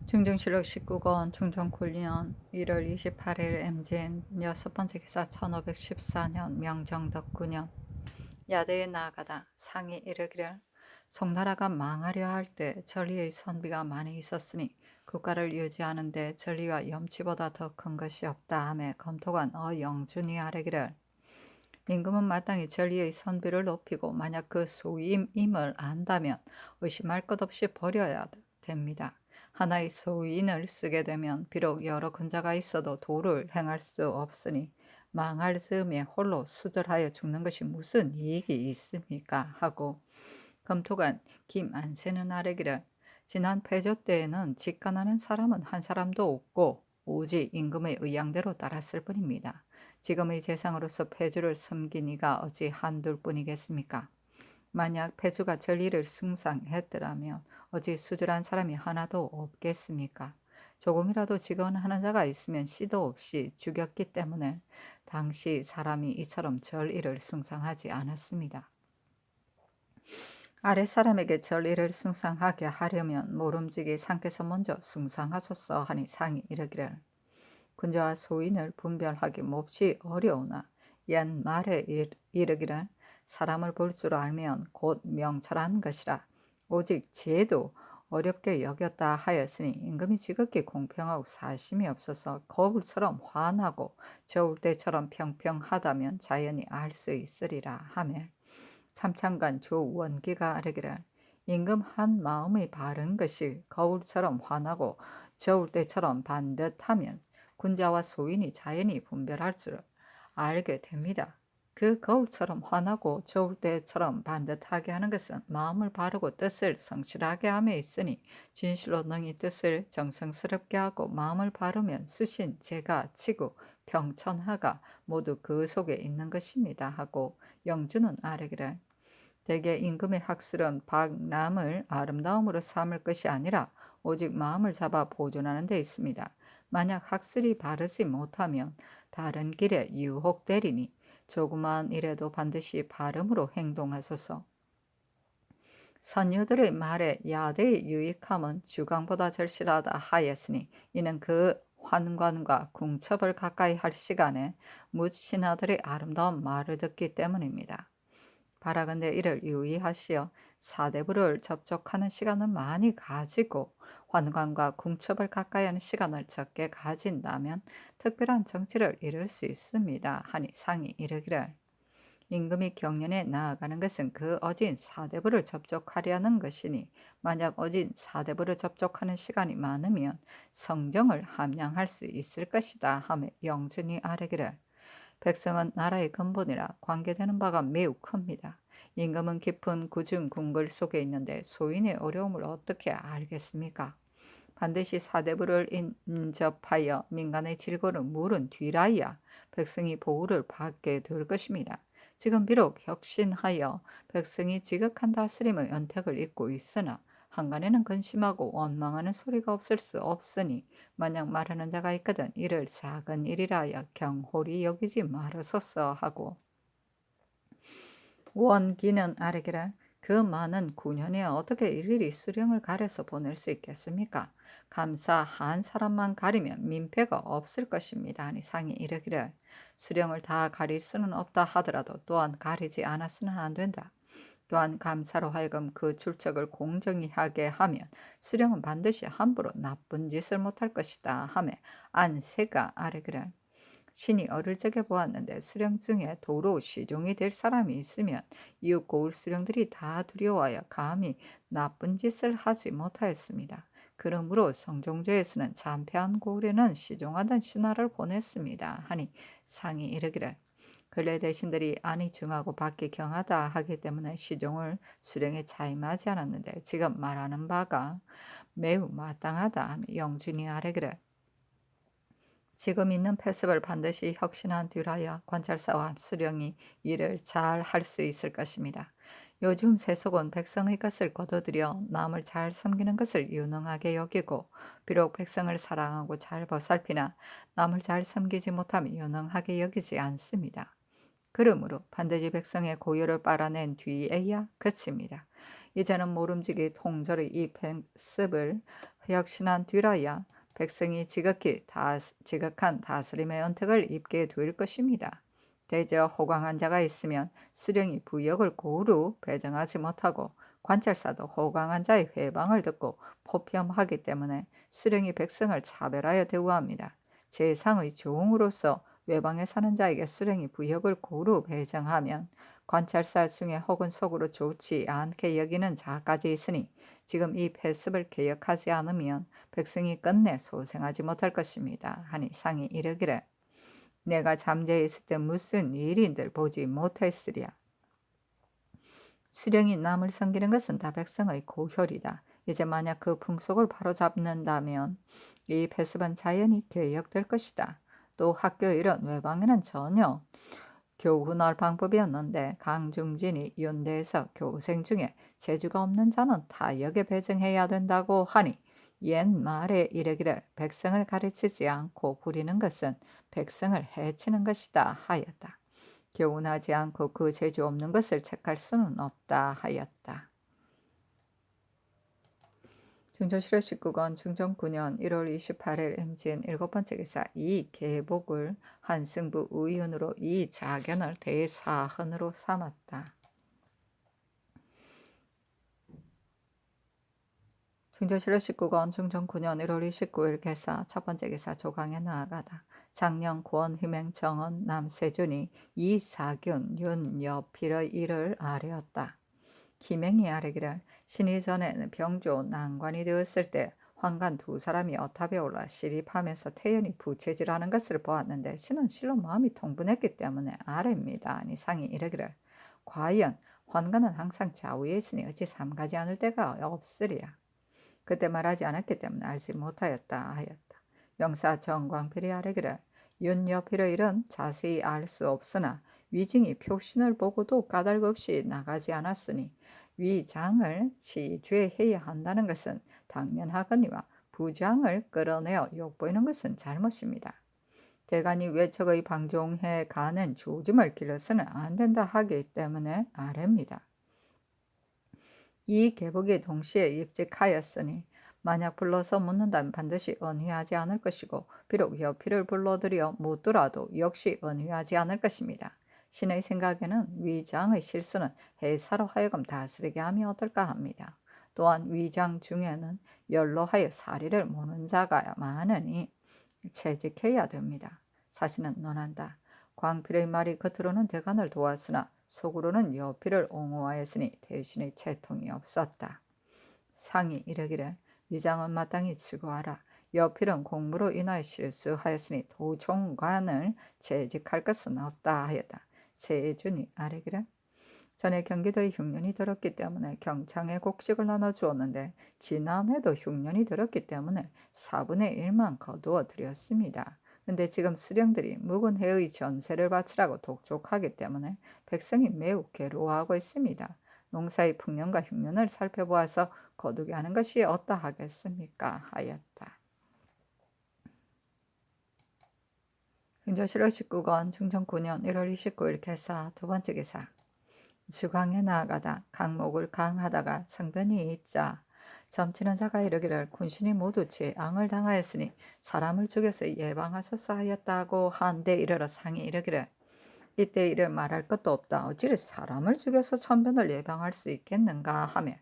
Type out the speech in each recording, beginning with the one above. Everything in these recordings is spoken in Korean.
중정실록 19권 중정군련 1월 28일 MGN 여섯 번째 기사 1514년 명정덕 9년 야대에 나아가다 상이 이르기를 송나라가 망하려 할 때 전리의 선비가 많이 있었으니 국가를 유지하는 데 전리와 염치보다 더 큰 것이 없다 하며 검토관 어영준이 아뢰기를 임금은 마땅히 전리의 선비를 높이고 만약 그 소임임을 안다면 의심할 것 없이 버려야 됩니다. 하나의 소인을 쓰게 되면 비록 여러 근자가 있어도 도를 행할 수 없으니 망할 즈음에 홀로 수절하여 죽는 것이 무슨 이익이 있습니까? 하고 검토관 김안세는 아뢰기를 지난 패조 때에는 직관하는 사람은 한 사람도 없고 오직 임금의 의향대로 따랐을 뿐입니다. 지금의 재상으로서 패주를 섬긴 이가 어찌 한둘 뿐이겠습니까? 만약 패주가 전리를 숭상했더라면 어찌 수절한 사람이 하나도 없겠습니까? 조금이라도 직언하는 자가 있으면 씨도 없이 죽였기 때문에 당시 사람이 이처럼 전리를 숭상하지 않았습니다. 아랫사람에게 전리를 숭상하게 하려면 모름지기 상께서 먼저 숭상하소서 하니 상이 이르기를 군자와 소인을 분별하기 몹시 어려우나 옛 말에 이르기를 사람을 볼 줄 알면 곧 명철한 것이라 오직 지혜도 어렵게 여겼다 하였으니 임금이 지극히 공평하고 사심이 없어서 거울처럼 환하고 저울 때처럼 평평하다면 자연히 알 수 있으리라 하며 참찬관 조원기가 아뢰기를 임금 한 마음이 바른 것이 거울처럼 환하고 저울 때처럼 반듯하면 군자와 소인이 자연히 분별할 줄 알게 됩니다. 그 거울처럼 환하고 저울 때처럼 반듯하게 하는 것은 마음을 바르고 뜻을 성실하게 함에 있으니 진실로 능히 뜻을 정성스럽게 하고 마음을 바르면 수신, 재가, 치구, 평천하가 모두 그 속에 있는 것입니다 하고 영주는 아뢰기를 대개 임금의 학술은 박람을 아름다움으로 삼을 것이 아니라 오직 마음을 잡아 보존하는 데 있습니다. 만약 학술이 바르지 못하면 다른 길에 유혹되리니 조그마한 일에도 반드시 바름으로 행동하소서. 선유들의 말에 야대의 유익함은 주광보다 절실하다 하였으니 이는 그 환관과 궁첩을 가까이 할 시간에 묻 신하들의 아름다운 말을 듣기 때문입니다. 바라건대 이를 유의하시어 사대부를 접촉하는 시간을 많이 가지고 환관과 궁첩을 가까이 하는 시간을 적게 가진다면 특별한 정치를 이룰 수 있습니다. 하니 상이 이르기를 임금이 경연에 나아가는 것은 그 어진 사대부를 접촉하려는 것이니 만약 어진 사대부를 접촉하는 시간이 많으면 성정을 함양할 수 있을 것이다 하며 영준이 아뢰기를 백성은 나라의 근본이라 관계되는 바가 매우 큽니다. 임금은 깊은 구중 궁궐 속에 있는데 소인의 어려움을 어떻게 알겠습니까? 반드시 사대부를 인접하여 민간의 질고를 물은 뒤라야 백성이 보호를 받게 될 것입니다. 지금 비록 혁신하여 백성이 지극한 다스림의 은택을 입고 있으나 한간에는 근심하고 원망하는 소리가 없을 수 없으니 만약 말하는 자가 있거든 이를 작은 일이라 하여 경홀히 여기지 말으소서 하고 원기는 아뢰기를 그 많은 군현에 어떻게 일일이 수령을 가려서 보낼 수 있겠습니까? 감사 한 사람만 가리면 민폐가 없을 것입니다. 하니 상이 이르기를 수령을 다 가릴 수는 없다 하더라도 또한 가리지 않았으면 안 된다. 또한 감사로 하여금 그 출적을 공정히 하게 하면 수령은 반드시 함부로 나쁜 짓을 못할 것이다 하며 안세가 아뢰기를 신이 어릴 적에 보았는데 수령 중에 도로 시종이 될 사람이 있으면 이웃 고을 수령들이 다 두려워하여 감히 나쁜 짓을 하지 못하였습니다. 그러므로 성종조에서는 참패한 고을에는 시종하던 신하를 보냈습니다. 하니 상이 이르기를 근래 대신들이 안이 중하고 밖이 경하다 하기 때문에 시종을 수령에 차임하지 않았는데 지금 말하는 바가 매우 마땅하다 하며 영준이 아뢰기를 지금 있는 패습을 반드시 혁신한 뒤라야 관찰사와 수령이 일을 잘 할 수 있을 것입니다. 요즘 세속은 백성의 것을 거둬들여 남을 잘 섬기는 것을 유능하게 여기고 비록 백성을 사랑하고 잘 보살피나 남을 잘 섬기지 못하면 유능하게 여기지 않습니다. 그러므로 반드시 백성의 고요를 빨아낸 뒤에야 그칩니다. 이제는 모름지기 통절의 이 패습을 혁신한 뒤라야 백성이 지극한 다스림의 은택을 입게 될 것입니다. 대저 호강한 자가 있으면 수령이 부역을 고루 배정하지 못하고 관찰사도 호강한 자의 회방을 듣고 포평하기 때문에 수령이 백성을 차별하여 대우합니다. 제상의 종으로서 외방에 사는 자에게 수령이 부역을 고루 배정하면 관찰사 중에 혹은 속으로 좋지 않게 여기는 자까지 있으니 지금 이 패습을 개혁하지 않으면 백성이 끝내 소생하지 못할 것입니다. 하니 상이 이르기를 내가 잠재 있을 때 무슨 일인들 보지 못했으랴. 수령이 남을 섬기는 것은 다 백성의 고혈이다. 이제 만약 그 풍속을 바로잡는다면 이 패습은 자연히 개혁될 것이다. 또 학교 이런 외방에는 전혀 교훈할 방법이었는데 강중진이 윤대에서 교생 중에 재주가 없는 자는 타역에 배정해야 된다고 하니 옛말에 이르기를 백성을 가르치지 않고 부리는 것은 백성을 해치는 것이다 하였다. 교훈하지 않고 그 재주 없는 것을 책할 수는 없다 하였다. 증조실록 19권 중종 9년 1월 28일 임진 7번째 기사 이 계복을 한승부 의윤으로 이 자견을 대사헌으로 삼았다. 증조실록 19권 중종 9년 1월 29일 개사 첫 번째 기사 조강에 나아가다. 장령 권휘맹 정원 남세준이 이 사균 윤여필의 일을 아뢰었다. 기맹이 아뢰기를 신이 전에는 병조 난관이 되었을 때 환관 두 사람이 어탑에 올라 시립하면서 태연히 부채질하는 것을 보았는데 신은 실로 마음이 통분했기 때문에 아뢰입니다. 아니 상이 이르기를 과연 환관은 항상 좌우에 있으니 어찌 삼가지 않을 때가 없으리야. 그때 말하지 않았기 때문에 알지 못하였다 하였다. 영사 정광필이 아뢰기를 윤여필의 일은 자세히 알 수 없으나 위증이 표신을 보고도 까닭 없이 나가지 않았으니 위장을 치죄해야 한다는 것은 당연하거니와 부장을 끌어내어 욕보이는 것은 잘못입니다. 대간이 외척의 방종해 가는 조짐을 길러서는 안 된다 하기 때문에 아뢰입니다. 이 계복이 동시에 입직하였으니 만약 불러서 묻는다면 반드시 언휘하지 않을 것이고 비록 여필을 불러들여 묻더라도 역시 언휘하지 않을 것입니다. 신의 생각에는 위장의 실수는 해사로 하여금 다스리게 하면 어떨까 합니다. 또한 위장 중에는 연로하여 사리를 모는 자가 많으니 채직해야 됩니다. 사실은 논한다. 광필의 말이 겉으로는 대간을 도왔으나 속으로는 여필을 옹호하였으니 대신에 채통이 없었다. 상이 이르기를 위장은 마땅히 치고하라. 여필은 공무로 인하여 실수하였으니 도종관을 채직할 것은 없다 하였다. 세준이 아뢰기를 전에 경기도에 흉년이 들었기 때문에 경창에 곡식을 나눠주었는데 지난해도 흉년이 들었기 때문에 4분의 1만 거두어 드렸습니다. 근데 지금 수령들이 묵은 해의 전세를 바치라고 독촉하기 때문에 백성이 매우 괴로워하고 있습니다. 농사의 풍년과 흉년을 살펴보아서 거두게 하는 것이 어떠하겠습니까? 하였다. 인조실록 19권 중종 9년 1월 29일 개사 두 번째 기사 주광에 나아가다 강목을 강하다가 성변이 있자 점치는 자가 이르기를 군신이 모두 재앙을 당하였으니 사람을 죽여서 예방하소서 하였다고 한데 이르러 상이 이르기를 이때 이를 말할 것도 없다. 어찌 사람을 죽여서 천변을 예방할 수 있겠는가 하며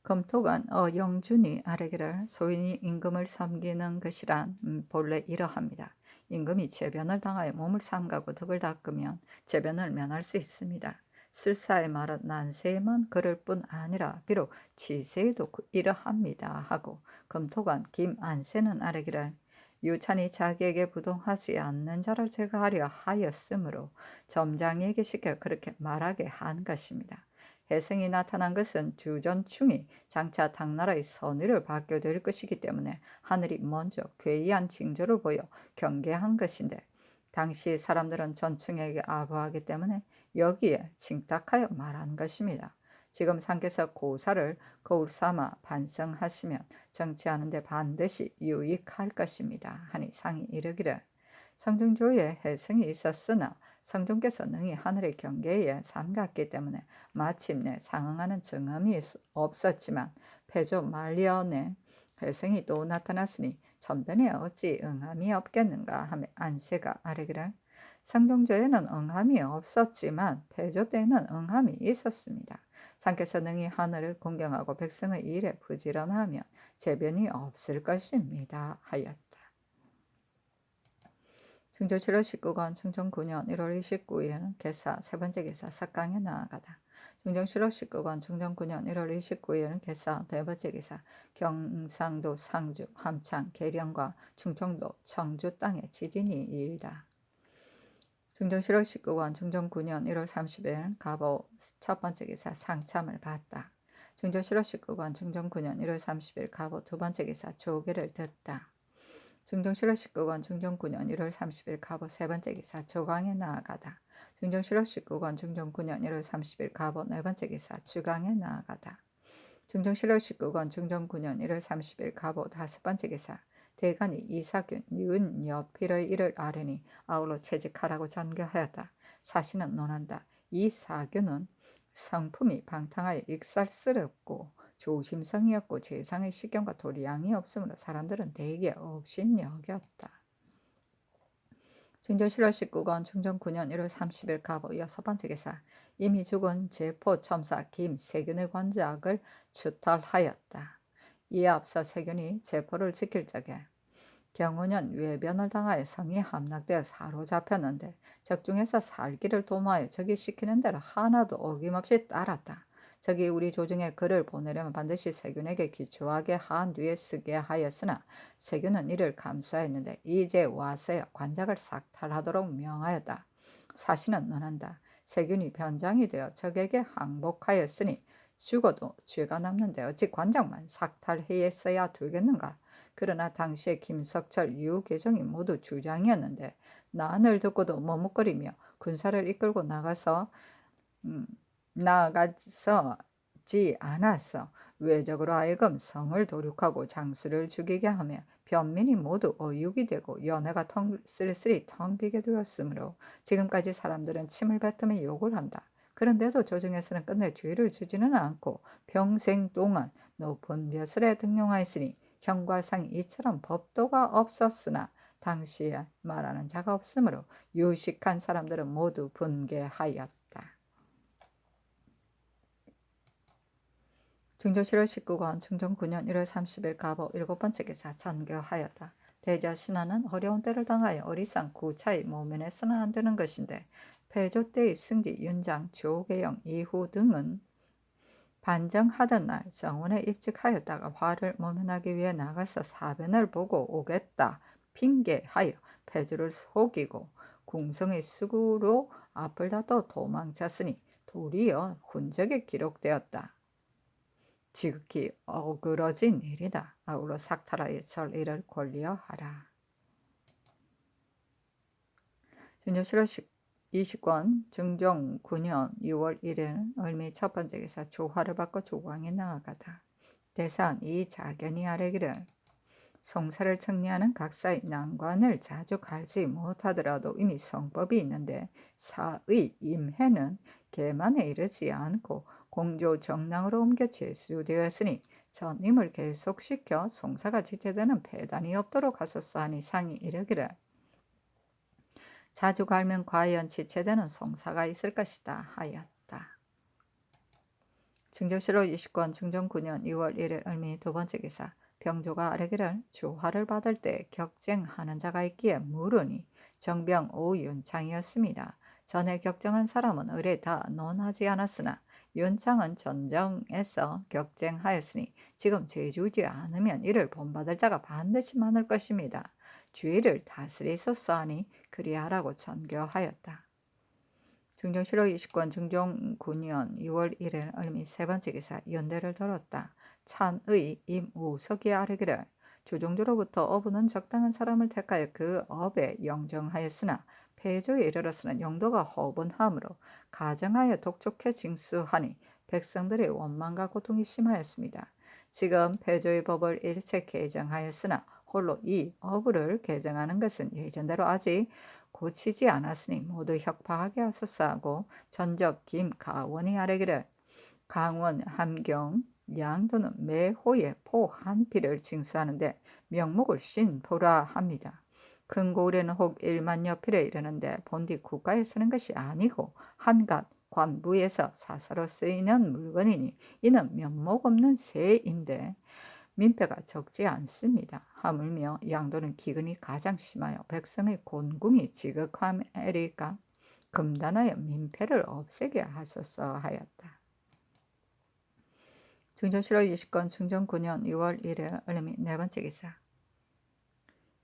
금토관 영준이 아뢰기를 소인이 임금을 섬기는 것이란 본래 이러합니다. 임금이 재변을 당하여 몸을 삼가고 덕을 닦으면 재변을 면할 수 있습니다. 술사의 말은 난세에만 그럴 뿐 아니라 비록 치세에도 이러합니다 하고 금토관 김안세는 아뢰기를 유찬이 자기에게 부동하지 않는 자를 제가 하려 하였으므로 점장에게 시켜 그렇게 말하게 한 것입니다. 혜성이 나타난 것은 주전충이 장차 당나라의 선위를 받게 될 것이기 때문에 하늘이 먼저 괴이한 징조를 보여 경계한 것인데 당시 사람들은 전충에게 아부하기 때문에 여기에 칭탁하여 말한 것입니다. 지금 상께서 고사를 거울 삼아 반성하시면 정치하는 데 반드시 유익할 것입니다. 하니 상이 이르기를 성중조에 혜성이 있었으나 성종께서 능히 하늘의 경계에 삼갔기 때문에 마침내 상응하는 증언이 없었지만 패조 말년에 혜성이 또 나타났으니 천변에 어찌 응함이 없겠는가 하며 안세가 아뢰기를 상종조에는 응함이 없었지만 패조 때에는 응함이 있었습니다. 상께서 능히 하늘을 공경하고 백성의 일에 부지런하면 재변이 없을 것입니다 하였다. 충청 7월 19권 충청 9년 1월 29일 개사 세 번째 개사 사강에 나아가다. 충청 7월 19권 충청 9년 1월 29일 개사 네 번째 개사 경상도 상주, 함창, 계령과 충청도 청주 땅에 지진이 일다. 충청 7월 19권 충청 9년 1월 30일 갑오 첫 번째 기사 상참을 봤다. 충청 7월 19권 충청 9년 1월 30일 갑오 두 번째 기사 조계를 듣다. 충청 7월 19권 충청 9년 1월 30일 갑오 세 번째 기사 조강에 나아가다. 충청 7월 19권 충청 9년 1월 30일 갑오 네 번째 기사 주강에 나아가다. 충청 7월 19권 충청 9년 1월 30일 갑오 다섯 번째 기사 대간이 이사균, 윤여필의 일을 아뢰니 아울러 채직하라고 전교하였다. 사신은 논한다. 이사균은 성품이 방탕하여 익살스럽고 조심성이었고 재상의 식견과 도리양이 없으므로 사람들은 대개 업신여겼다. 충청 7월 19권 충청 9년 1월 30일 갑오 여섯 번째 기사 이미 죽은 제포 첨사 김세균의 관작을 추털하였다. 이에 앞서 세균이 제포를 지킬 적에 경호년 외변을 당하여 성이 함락되어 사로잡혔는데 적중에서 살기를 도모하여 적이 시키는 대로 하나도 어김없이 따랐다. 적이 우리 조정에 글을 보내려면 반드시 세균에게 기초하게 한 뒤에 쓰게 하였으나 세균은 이를 감수하였는데 이제 와서야 관작을 삭탈하도록 명하였다. 사신은 논한다. 세균이 변장이 되어 적에게 항복하였으니 죽어도 죄가 남는데 어찌 관작만 삭탈했어야 되겠는가? 그러나 당시에 김석철, 유계종이 모두 주장이었는데 난을 듣고도 머뭇거리며 군사를 이끌고 나가서지 않았어. 외적으로 하여금 성을 도륙하고 장수를 죽이게 하며 변민이 모두 어육이 되고 연회가 쓸쓸히 텅 비게 되었으므로 지금까지 사람들은 침을 뱉으며 욕을 한다. 그런데도 조정에서는 끝내 죄를 지지는 않고 평생 동안 높은 벼슬에 등용하였으니 형과상이 이처럼 법도가 없었으나 당시에 말하는 자가 없으므로 유식한 사람들은 모두 분개하였다. 충청 7월 19권 충청 9년 1월 30일 갑오 일곱 번째 기사 전교하였다. 대저 신하는 어려운 때를 당하여 어리상 구차히 모면해서는 안 되는 것인데 패조 때의 승지, 윤장, 조계영, 이후 등은 반정하던 날 정원에 입직하였다가 화를 모면하기 위해 나가서 사변을 보고 오겠다 핑계하여 패주를 속이고 궁성의 수구로 앞을 닫아 도망쳤으니 도리어 훈적에 기록되었다. 지극히 어그러진 일이다. 아울러 삭탈하여 절이를 권리하라. 충청 7월 20권 중종 9년 6월 1일 을미 첫 번째 기사 조화를 받고 조광에 나아가다. 대사한 이 자견이 아뢰기를 송사를 청리하는 각사의 난관을 자주 갈지 못하더라도 이미 성법이 있는데 사의 임해는 계만에 이르지 않고 공조 정랑으로 옮겨 제수되었으니 전임을 계속시켜 송사가 지체되는 폐단이 없도록 하소서 하니 상이 이르기를 자주 갈면 과연 지체되는 송사가 있을 것이다 하였다. 충청 7월 20권 충청 9년 2월 1일 을미 두 번째 기사 병조가 아뢰기를 조화를 받을 때 격쟁하는 자가 있기에 물으니 정병 오윤창이었습니다. 전에 격정한 사람은 의뢰 다 논하지 않았으나 윤창은 전정에서 격쟁하였으니 지금 죄주지 않으면 이를 본받을 자가 반드시 많을 것입니다. 주의를 다스리소서 하니 그리하라고 전교하였다. 충청 7월 20권 충청 9년 6월 1일 을미 세 번째 기사 연대를 들었다. 찬의 임우석이 아뢰기를 조종조로부터 어부는 적당한 사람을 택하여 그 업에 영정하였으나 폐조에 이르렀으나 영도가 허분하므로 가정하여 독촉해 징수하니 백성들의 원망과 고통이 심하였습니다. 지금 폐조의 법을 일체 개정하였으나 홀로 이 어부를 개정하는 것은 예전대로 아직 고치지 않았으니 모두 혁파하게 하소서 하고 전적 김가원이 아뢰기를 강원 함경 양도는 매호에 포 한 피를 징수하는데 명목을 쉰포라 합니다. 큰 고을에는 혹 1만여 필에 이르는데 본디 국가에 쓰는 것이 아니고 한갓 관부에서 사사로 쓰이는 물건이니 이는 면목 없는 세인데 민폐가 적지 않습니다. 하물며 양도는 기근이 가장 심하여 백성의 곤궁이 지극하리까 금단하여 민폐를 없애게 하소서 하였다. 중전실록 20권 중전 9년 2월 1일 을미 네 번째 기사.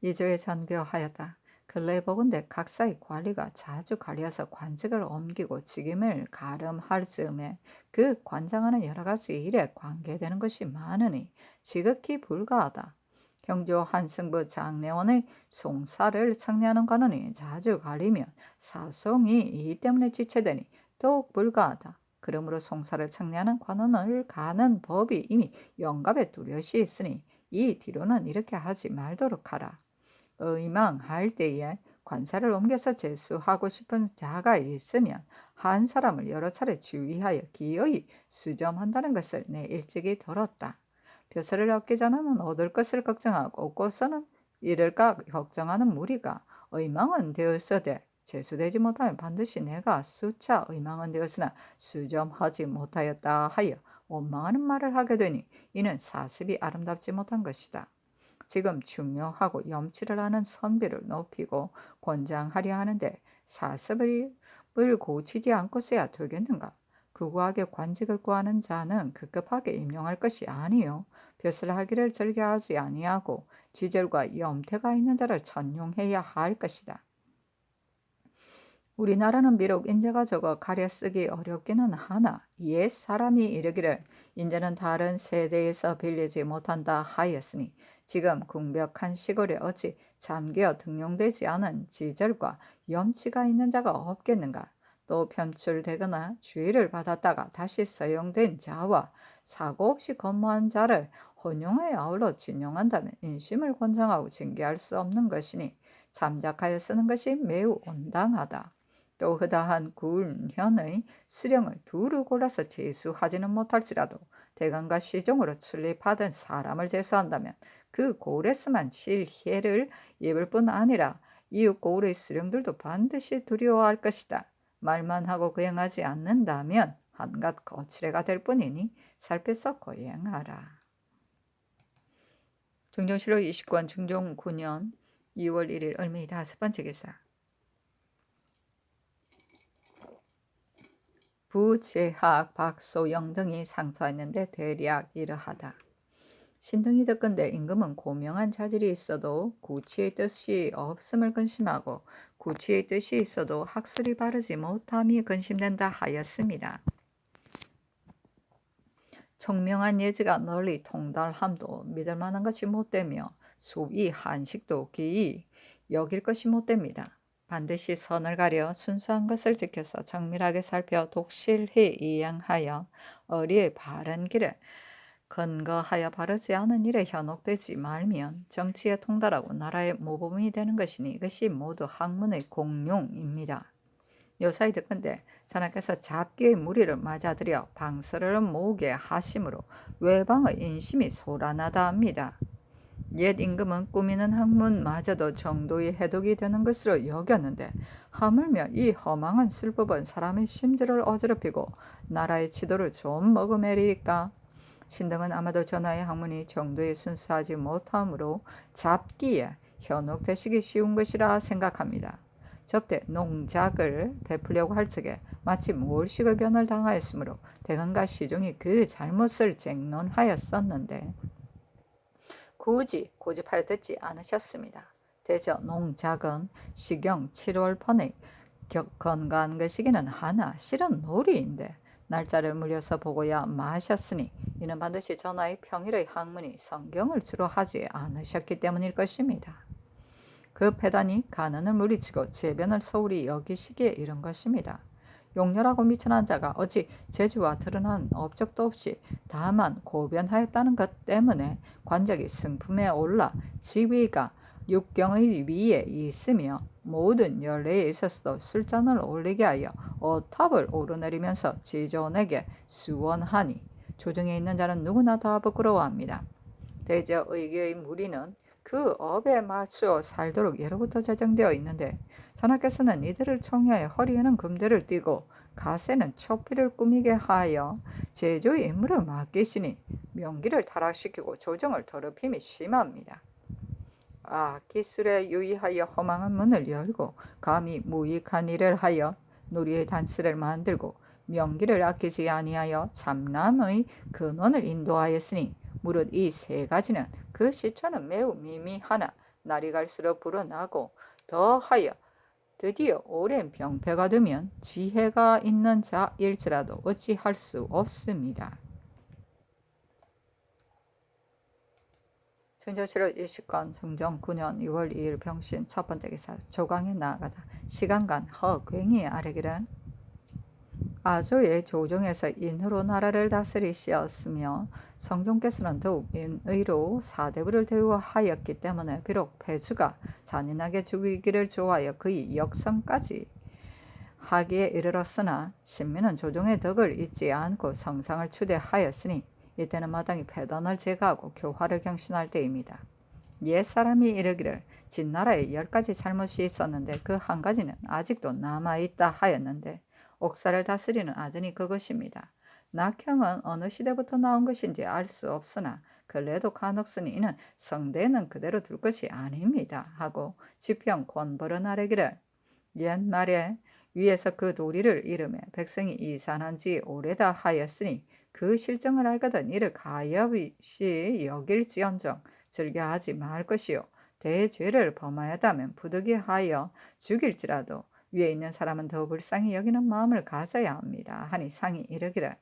이조에 전교하였다. 근래 보건대 각사의 관리가 자주 갈려서 관직을 옮기고 직임을 가름할 즈음에 그 관장하는 여러 가지 일에 관계되는 것이 많으니 지극히 불가하다. 경조 한승부 장례원의 송사를 청례하는 관원이 자주 갈리면 사송이 이 때문에 지체되니 더욱 불가하다. 그러므로 송사를 청례하는 관원을 가는 법이 이미 영갑에 뚜렷이 있으니 이 뒤로는 이렇게 하지 말도록 하라. 의망할 때에 관사를 옮겨서 제수하고 싶은 자가 있으면 한 사람을 여러 차례 주의하여 기어이 수점한다는 것을 내 일찍이 들었다. 벼슬을 얻기 전에는 얻을 것을 걱정하고 얻고서는 잃을까 걱정하는 무리가 의망은 되었으되 제수되지 못하면 반드시 내가 수차 의망은 되었으나 수점하지 못하였다 하여 원망하는 말을 하게 되니 이는 사습이 아름답지 못한 것이다. 지금 중요하고 염치를 하는 선비를 높이고 권장하려 하는데 사습을 고치지 않고서야 되겠는가? 극우하게 관직을 구하는 자는 급급하게 임용할 것이 아니요 벼슬 하기를 즐겨하지 아니하고 지절과 염태가 있는 자를 천용해야 할 것이다. 우리나라는 비록 인재가 적어 가려 쓰기 어렵기는 하나 옛 사람이 이르기를 인재는 다른 세대에서 빌리지 못한다 하였으니 지금 궁벽한 시골에 어찌 잠겨 등용되지 않은 지절과 염치가 있는 자가 없겠는가? 또 편출되거나 주의를 받았다가 다시 서용된 자와 사고 없이 근무한 자를 혼용하여 아울러 진용한다면 인심을 권장하고 징계할 수 없는 것이니 잠작하여 쓰는 것이 매우 온당하다. 또 흐다한 굴현의 수령을 두루 골라서 제수하지는 못할지라도 대간과 시종으로 출입하던 사람을 제수한다면 그 고울에서만 실혜를 입을 뿐 아니라 이웃 고울의 수령들도 반드시 두려워할 것이다. 말만 하고 거행하지 않는다면 한갓 거칠애가 될 뿐이니 살펴서 거행하라. 중종실록 20권 중종 9년 2월 1일 을미 5번째 기사. 부재학 박소영 등이 상소했는데 대략 이러하다. 신등이 듣건대 임금은 고명한 자질이 있어도 구치의 뜻이 없음을 근심하고 구치의 뜻이 있어도 학술이 바르지 못함이 근심된다 하였습니다. 총명한 예지가 널리 통달함도 믿을 만한 것이 못되며 수의 한식도 기이 여길 것이 못됩니다. 반드시 선을 가려 순수한 것을 지켜서 정밀하게 살펴 독실히 이행하여 어리의 바른 길에 근거하여 바르지 않은 일에 현혹되지 말면 정치에 통달하고 나라의 모범이 되는 것이니 이것이 모두 학문의 공용입니다. 요사이 듣건대 자나께서 잡기의 무리를 맞아들여 방설을 모으게 하심으로 외방의 인심이 소란하다 합니다. 옛 임금은 꾸미는 학문마저도 정도의 해독이 되는 것으로 여겼는데 하물며 이 허망한 술법은 사람의 심지를 어지럽히고 나라의 지도를 좀 머금매리까? 신등은 아마도 전하의 학문이 정도에 순수하지 못하므로 잡기에 현혹되시기 쉬운 것이라 생각합니다. 접대 농작을 베풀려고 할 적에 마치 몰식의 변을 당하였으므로 대간과 시종이 그 잘못을 쟁론하였었는데 굳이 고집하여 듣지 않으셨습니다. 대저 농작은 시경 7월번에 건강한 것이기는 하나 실은 놀이인데 날짜를 물려서 보고야 마셨으니 이는 반드시 전하의 평일의 학문이 성경을 주로 하지 않으셨기 때문일 것입니다. 그 패단이 간언을 물리치고 제변을 소홀히 여기시기에 이른 것입니다. 용렬하고 미천한 자가 어찌 재주와 드러난 업적도 없이 다만 고변하였다는 것 때문에 관적이 승품에 올라 지위가 육경의 위에 있으며 모든 연례에 있어서도 술잔을 올리게 하여 어탑을 오르내리면서 지존에게 수원하니 조정에 있는 자는 누구나 다 부끄러워합니다. 대저 의계의 무리는 그 업에 맞추어 살도록 예로부터 제정되어 있는데 전하께서는 이들을 총회하여 허리에는 금대를 띠고 가세는 촛불을 꾸미게 하여 제조의 임무를 맡기시니 명기를 타락시키고 조정을 더럽힘이 심합니다. 기술에 유의하여 허망한 문을 열고 감히 무익한 일을 하여 놀이의 단스를 만들고 명기를 아끼지 아니하여 참남의 근원을 인도하였으니 무릇 이 세 가지는 그 시초는 매우 미미하나 날이 갈수록 불어나고 더하여 드디어 오랜 병폐가 되면 지혜가 있는 자일지라도 어찌할 수 없습니다. 천조실록 20권 정정 9년 6월 2일 병신 첫 번째 기사 조강에 나아가다 시간간 허괭이 아래기란 아조의 조정에서 인후로 나라를 다스리시었으며 성종께서는 더욱 인의로 사대부를 대우하였기 때문에 비록 배주가 잔인하게 죽이기를 좋아하여 그의 역성까지 하기에 이르렀으나 신민은 조정의 덕을 잊지 않고 성상을 추대하였으니 이때는 마땅히 패단을 제거하고 교화를 경신할 때입니다. 옛사람이 이르기를 진나라에 10가지 잘못이 있었는데 그 한 가지는 아직도 남아있다 하였는데 옥사를 다스리는 아전이 그것입니다. 낙형은 어느 시대부터 나온 것인지 알 수 없으나 근래도 간혹쓰니 이는 성대는 그대로 둘 것이 아닙니다 하고 지평 권벌은 아래기를 옛말에 위에서 그 도리를 이름에 백성이 이산한 지 오래다 하였으니 그 실정을 알거든 이를 가엾이 여길지언정 즐겨하지 말 것이요 대죄를 범하였다면 부득이하여 죽일지라도 위에 있는 사람은 더 불쌍히 여기는 마음을 가져야 합니다 하니 상이 이르기를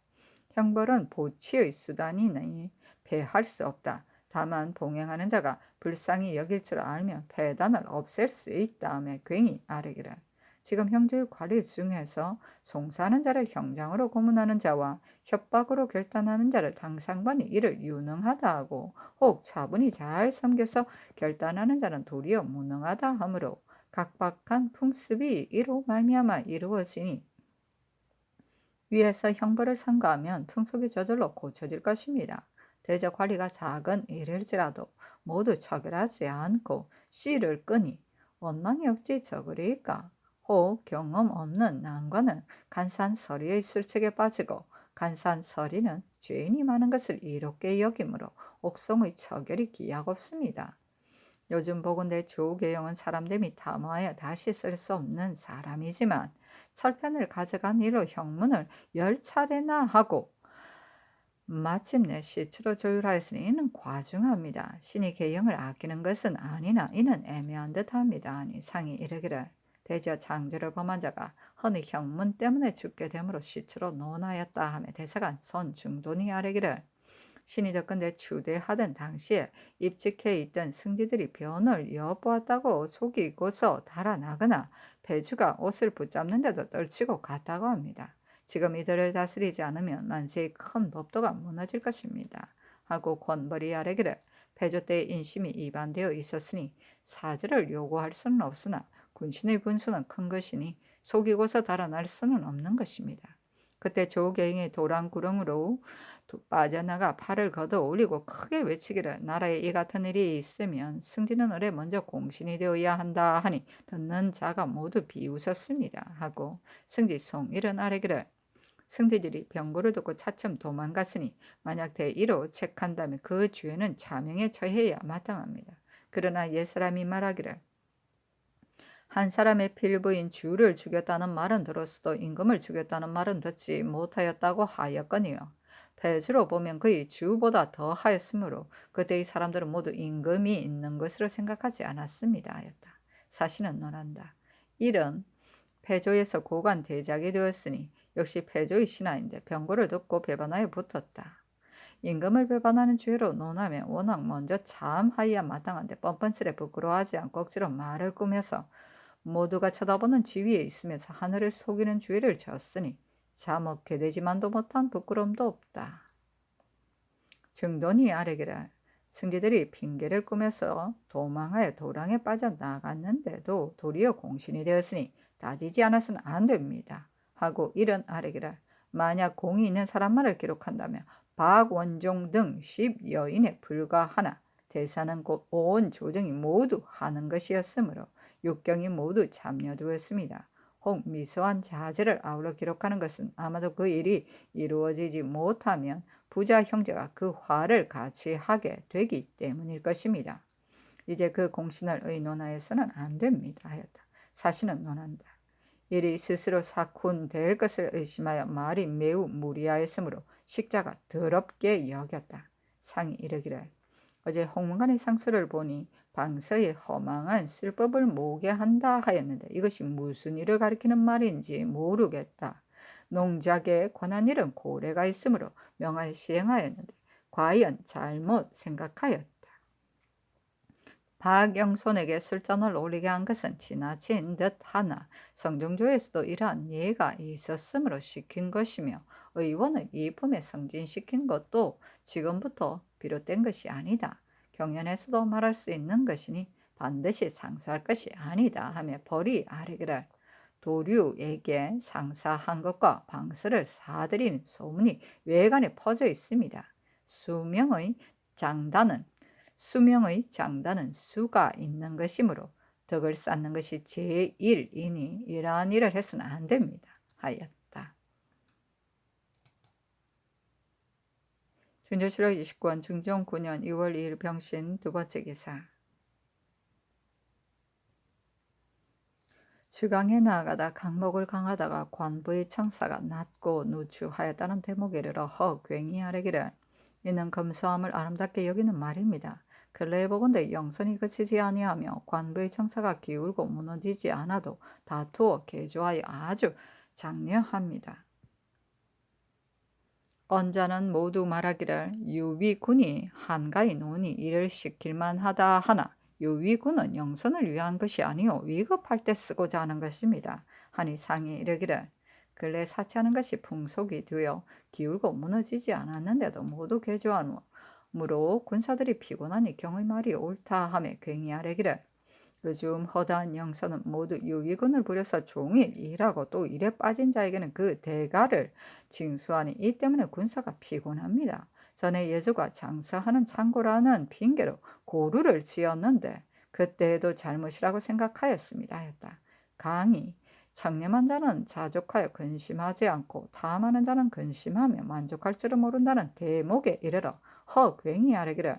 형벌은 보치의 수단이니 패할 수 없다. 다만 봉행하는 자가 불쌍히 여길 줄 알면 패단을 없앨 수 있다며 괜히 아뢰기를 지금 형제의 관리 중에서 송사하는 자를 형장으로 고문하는 자와 협박으로 결단하는 자를 당상반이 이를 유능하다 하고 혹 차분히 잘 섬겨서 결단하는 자는 도리어 무능하다 하므로 각박한 풍습이 이로 말미암아 이루어지니 위에서 형벌을 삼가하면 풍속이 저절로 고쳐질 것입니다. 대저 관리가 작은 일일지라도 모두 처결하지 않고 씨를 끄니 원망이 어찌 적으리까? 혹 경험 없는 난관은 간산서리의 술책에 빠지고 간산서리는 죄인이 많은 것을 이롭게 여기므로 옥송의 처결이 기약없습니다. 요즘 보건대 조계영은 사람됨이 탐하여 다시 쓸 수 없는 사람이지만 철편을 가져간 이로 형문을 10차례나 하고 마침내 시추로 조율하였으니 이는 과중합니다. 신이 계영을 아끼는 것은 아니나 이는 애매한 듯합니다. 아니 상이 이르기를 대저 창조를 범한 자가 허니 형문 때문에 죽게 되므로 시추로 논하였다 하며 대사관 선중돈이 아뢰기를 신이 덕건대 추대하던 당시에 입직해 있던 승지들이 변을 엿보았다고 속이고서 달아나거나 배주가 옷을 붙잡는데도 떨치고 갔다고 합니다. 지금 이들을 다스리지 않으면 만세의 큰 법도가 무너질 것입니다. 하고 권벌이 아뢰기를 배조 때의 인심이 이반되어 있었으니 사죄를 요구할 수는 없으나 군신의 분수는 큰 것이니 속이고서 달아날 수는 없는 것입니다. 그때 조계행이 도랑구렁으로 빠져나가 팔을 걷어 올리고 크게 외치기를 나라에 이 같은 일이 있으면 승진은 을에 먼저 공신이 되어야 한다 하니 듣는 자가 모두 비웃었습니다 하고 승지송 이른 아래기를 승지들이 병고를 듣고 차츰 도망갔으니 만약 대의로 책한다면 그 죄는 자명에 처해야 마땅합니다. 그러나 옛사람이 말하기를 한 사람의 필부인 주를 죽였다는 말은 들었어도 임금을 죽였다는 말은 듣지 못하였다고 하였거니와 배주로 보면 그의 주보다 더 하였으므로 그때의 사람들은 모두 임금이 있는 것으로 생각하지 않았습니다 하였다. 사신은 논한다. 이는 패조에서 고관 대작이 되었으니 역시 패조의 신하인데 병고를 듣고 배반하여 붙었다. 임금을 배반하는 죄로 논하면 워낙 먼저 참하여야 마땅한데 뻔뻔스레 부끄러워하지 않고 억지로 말을 꾸며서 모두가 쳐다보는 지위에 있으면서 하늘을 속이는 죄를 졌으니 자먹게 되지만도 못한 부끄러움도 없다. 증돈이 아뢰기를 승지들이 핑계를 꾸며서 도망하여 도랑에 빠져나갔는데도 도리어 공신이 되었으니 따지지 않아서는 안 됩니다. 하고 이런 아뢰기를 만약 공이 있는 사람만을 기록한다면 박원종 등 10여인에 불과하나 대사는 곧 온 조정이 모두 하는 것이었으므로 육경이 모두 참여되었습니다. 혹 미소한 자제를 아울러 기록하는 것은 아마도 그 일이 이루어지지 못하면 부자 형제가 그 화를 같이 하게 되기 때문일 것입니다. 이제 그 공신을 의논하여서는 안 됩니다 하였다. 사실은 논한다. 일이 스스로 사쿤될 것을 의심하여 말이 매우 무리하였으므로 식자가 더럽게 여겼다. 상이 이르기를 어제 홍문관의 상수를 보니 방서의 허망한 술법을 모개한다 하였는데 이것이 무슨 일을 가리키는 말인지 모르겠다. 농작에 관한 일은 고래가 있으므로 명하여 시행하였는데 과연 잘못 생각하였다. 박영손에게 술잔을 올리게 한 것은 지나친 듯하나 성종조에서도 이러한 예가 있었으므로 시킨 것이며 의원을 이품에 승진시킨 것도 지금부터 비롯된 것이 아니다. 경연에서도 말할 수 있는 것이니 반드시 상수할 것이 아니다 하며 벌이 아뢰기를 도류에게 상사한 것과 방서를 사들이는 소문이 외관에 퍼져 있습니다. 수명의 장단은 수가 있는 것이므로 덕을 쌓는 것이 제1이니 이러한 일을 해서는 안 됩니다 하였다. 준조실록 29권 중종 9년 2월 2일 병신 두 번째 기사. 주강에 나아가다 강목을 강하다가 관부의 청사가 낮고 누추하였다는 대목에 이르러 허괭이 아뢰기를 이는 검소함을 아름답게 여기는 말입니다. 근래에 보건대 영선이 그치지 아니하며 관부의 청사가 기울고 무너지지 않아도 다투어 개조하여 아주 장려합니다. 언자는 모두 말하기를 유비군이 한가히 논이 이를 시킬만 하다 하나 유비군은 영선을 위한 것이 아니오 위급할 때 쓰고자 하는 것입니다. 하니 상이 이르기를 근래 사치하는 것이 풍속이 되어 기울고 무너지지 않았는데도 모두 개조하므로 군사들이 피곤하니 경의 말이 옳다 하며 괭이 아뢰기를 요즘 허다한 영선은 모두 유비군을 부려서 종일 일하고 또 일에 빠진 자에게는 그 대가를 징수하니 이 때문에 군사가 피곤합니다. 전에 예주가 장사하는 창고라는 핑계로 고루를 지었는데 그때에도 잘못이라고 생각하였습니다 하였다. 강이 청렴한 자는 자족하여 근심하지 않고 탐하는 자는 근심하며 만족할 줄을 모른다는 대목에 이르러 허괭이 아뢰기를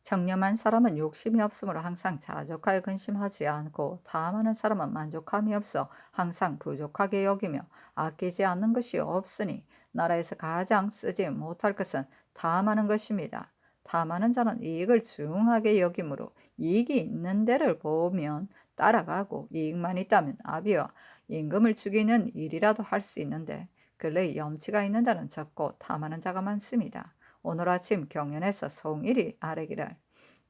청렴한 사람은 욕심이 없으므로 항상 자족하여 근심하지 않고 탐하는 사람은 만족함이 없어 항상 부족하게 여기며 아끼지 않는 것이 없으니 나라에서 가장 쓰지 못할 것은 탐하는 것입니다. 탐하는 자는 이익을 중하게 여기므로 이익이 있는 데를 보면 따라가고 이익만 있다면 아비와 임금을 죽이는 일이라도 할 수 있는데 근래 염치가 있는 자는 적고 탐하는 자가 많습니다. 오늘 아침 경연에서 송일이 아뢰기를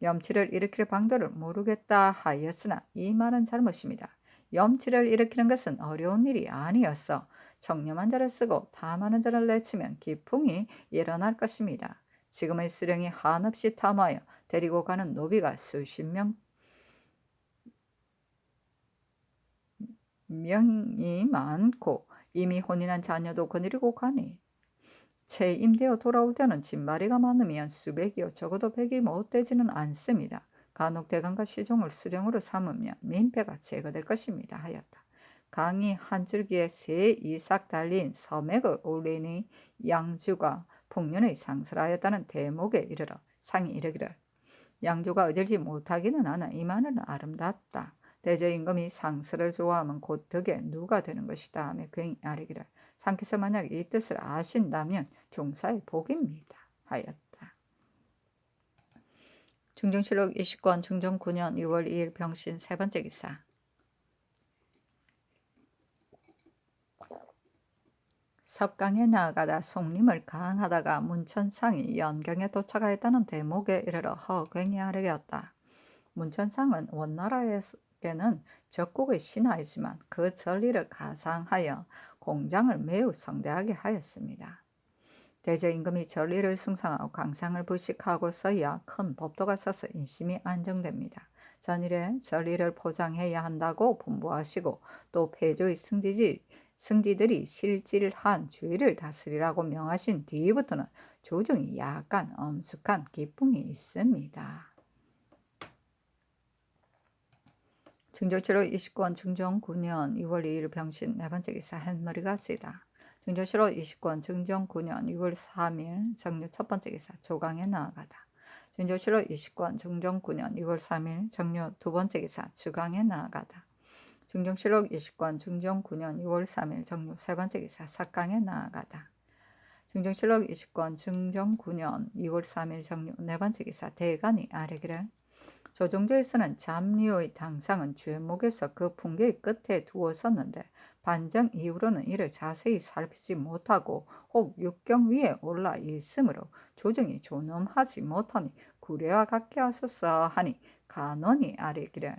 염치를 일으킬 방도를 모르겠다 하였으나 이 말은 잘못입니다. 염치를 일으키는 것은 어려운 일이 아니었어. 청렴한 자를 쓰고 탐하는 자를 내치면 기풍이 일어날 것입니다. 지금의 수령이 한없이 탐하여 데리고 가는 노비가 수십 명이 많고 이미 혼인한 자녀도 거느리고 가니 채임되어 돌아올 때는 진마리가 많으면 수백이요 적어도 백이 못 되지는 않습니다. 간혹 대강과 시종을 수령으로 삼으면 민폐가 제거될 것입니다 하였다. 강이 한 줄기에 새 이삭 달린 서맥을 올리니 양주가 풍년의 상서를 하였다는 대목에 이르러 상이 이르기를 양주가 어질지 못하기는 하나 이 말은 아름답다. 대저임금이 상서를 좋아하면 곧 덕에 누가 되는 것이다 하며 괭이 아뢰기를 상께서 만약 이 뜻을 아신다면 종사의 복입니다 하였다. 중종실록 20권 중종 9년 6월 2일 병신 세 번째 기사. 석강에 나아가다 송림을 강하다가 문천상이 연경에 도착하였다는 대목에 이르러 허괭이 아뢰었다. 문천상은 원나라에게는 적국의 신하이지만 그 전리를 가상하여 공장을 매우 성대하게 하였습니다. 대저임금이 전리를 숭상하고 강상을 부식하고서야 큰 법도가 서서 인심이 안정됩니다. 전일에 전리를 포장해야 한다고 분부하시고 또 패조의 승지들이 실질한 주의를 다스리라고 명하신 뒤부터는 조정이 약간 엄숙한 기풍이 있습니다. 증조실록 29권 증정 9년 6월 2일 병신 네 번째 기사 햇머리가 지다. 증조실록 29권 증정 9년 6월 3일 정유 첫 번째 기사 조강에 나아가다. 증조실록 20권 증정 9년 6월 3일 정유 두 번째 기사 주강에 나아가다. 증정실록 20권 증정 9년 6월 3일 정유 세 번째 기사 삭강에 나아가다. 증정실록 20권 증정 9년 2월 3일 정유 네 번째 기사 대간이 아래기를 조정조에서는 잠류의 당상은 죄목에서 그 풍계의 끝에 두었었는데 반정 이후로는 이를 자세히 살피지 못하고 혹 육경 위에 올라 있으므로 조정이 존엄하지 못하니 구례와 같게 하소서 하니 간언이 아뢰기를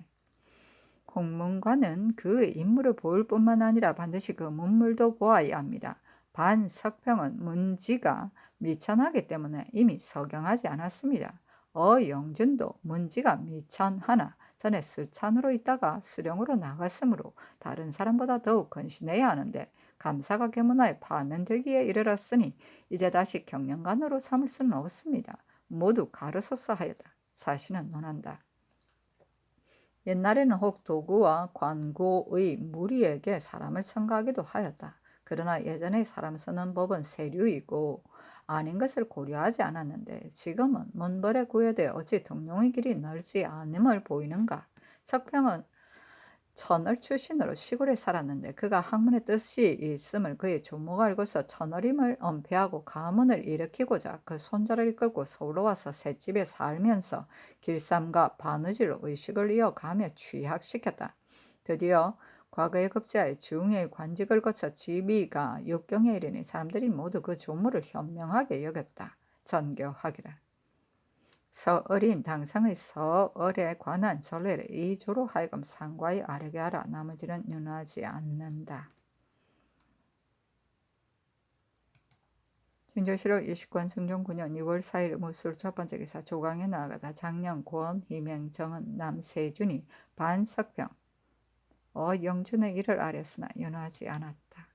공문관은 그의 인물을 볼 뿐만 아니라 반드시 그 문물도 보아야 합니다. 반석평은 문지가 미천하기 때문에 이미 서경하지 않았습니다. 영준도 문지가 미천하나 전에 술찬으로 있다가 수령으로 나갔으므로 다른 사람보다 더욱 건신해야 하는데 감사가 개문하에 파면되기에 이르렀으니 이제 다시 경영관으로 삼을 수는 없습니다. 모두 가르소서 하였다. 사신은 논한다. 옛날에는 혹 도구와 관고의 무리에게 사람을 첨가하기도 하였다. 그러나 예전에 사람 쓰는 법은 세류이고 아닌 것을 고려하지 않았는데 지금은 문벌에 구애되어 어찌 등용의 길이 넓지 않음을 보이는가. 석평은 천을 출신으로 시골에 살았는데 그가 학문의 뜻이 있음을 그의 조모가 알고서 천어림을 은폐하고 가문을 일으키고자 그 손자를 이끌고 서울로 와서 셋집에 살면서 길쌈과 바느질로 의식을 이어가며 취학시켰다. 드디어 과거의 급제하에 중의 관직을 거쳐 지비가 육경에 이르니 사람들이 모두 그 조모를 현명하게 여겼다. 전교하기를. 서을인 당상의 서을에 관한 전례를 이 조로 하여금 상과히 아뢰게 하라. 나머지는 윤하지 않는다. 진조실록 20권 승종 9년 6월 4일 무술 첫 번째 기사 조강에 나아가다. 장령 권 희명 정은 남세준이 반석평 영준의 일을 아뢰었으나 윤하지 않았다.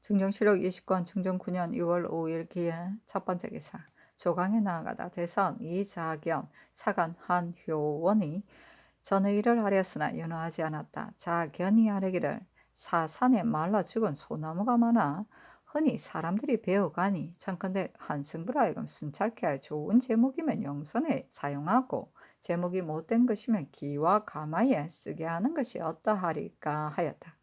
증정실록 20권 증정 9년 6월 5일 기해 첫 번째 기사 조강에 나아가다. 대선 이자견 사간 한효원이 전의 일을 하렸으나 윤호하지 않았다. 자견이 아뢰기를 사산에 말라 죽은 소나무가 많아 흔히 사람들이 베어가니 청컨대 한승부로 하여금 순찰케 하여 좋은 제목이면 영선에 사용하고 제목이 못된 것이면 기와 가마에 쓰게 하는 것이 어떠하리까 하였다.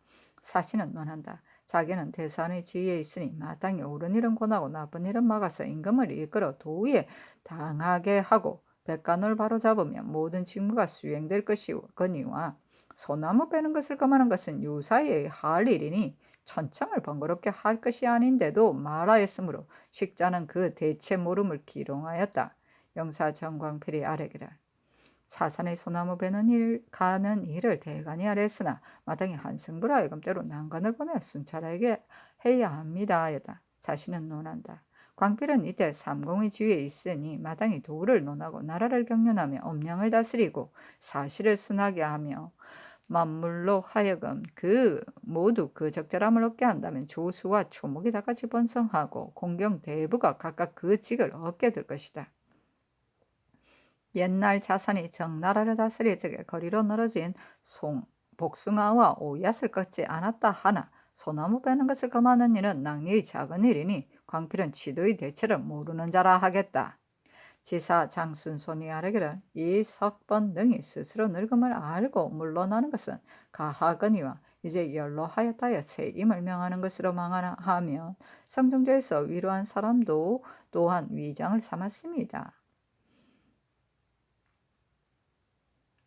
사신은 논한다. 자기는 대산의 지위에 있으니 마땅히 옳은 일은 권하고 나쁜 일은 막아서 임금을 이끌어 도위에 당하게 하고 백간을 바로잡으면 모든 직무가 수행될 것이거니와 소나무 빼는 것을 금하는 것은 유사히 할 일이니 천청을 번거롭게 할 것이 아닌데도 말하였으므로 식자는 그 대체 모름을 기롱하였다. 영사 정광필이 아뢰기를 사산의 소나무 베는 가는 일을 대간이 아뢰었으나 마땅히 한승부로 하여금 때로 난관을 보내 순찰하게 해야 합니다 하였다. 자신은 논한다. 광필은 이때 삼공의 지위에 있으니 마땅히 도를 논하고 나라를 경륜하며 엄량을 다스리고 사실을 순하게 하며 만물로 하여금 모두 그 적절함을 얻게 한다면 조수와 초목이 다 같이 번성하고 공경 대부가 각각 그 직을 얻게 될 것이다. 옛날 자산이 정나라를 다스릴 적에 거리로 늘어진 복숭아와 오얏을 꺾지 않았다 하나 소나무 빼는 것을 금하는 일은 낭리의 작은 일이니 광필은 치도의 대체를 모르는 자라 하겠다. 지사 장순손이 아뢰기를 이 석번 등이 스스로 늙음을 알고 물러나는 것은 가하거니와 이제 연로하였다여 책임을 명하는 것으로 망하면 성종조에서 위로한 사람도 또한 위장을 삼았습니다.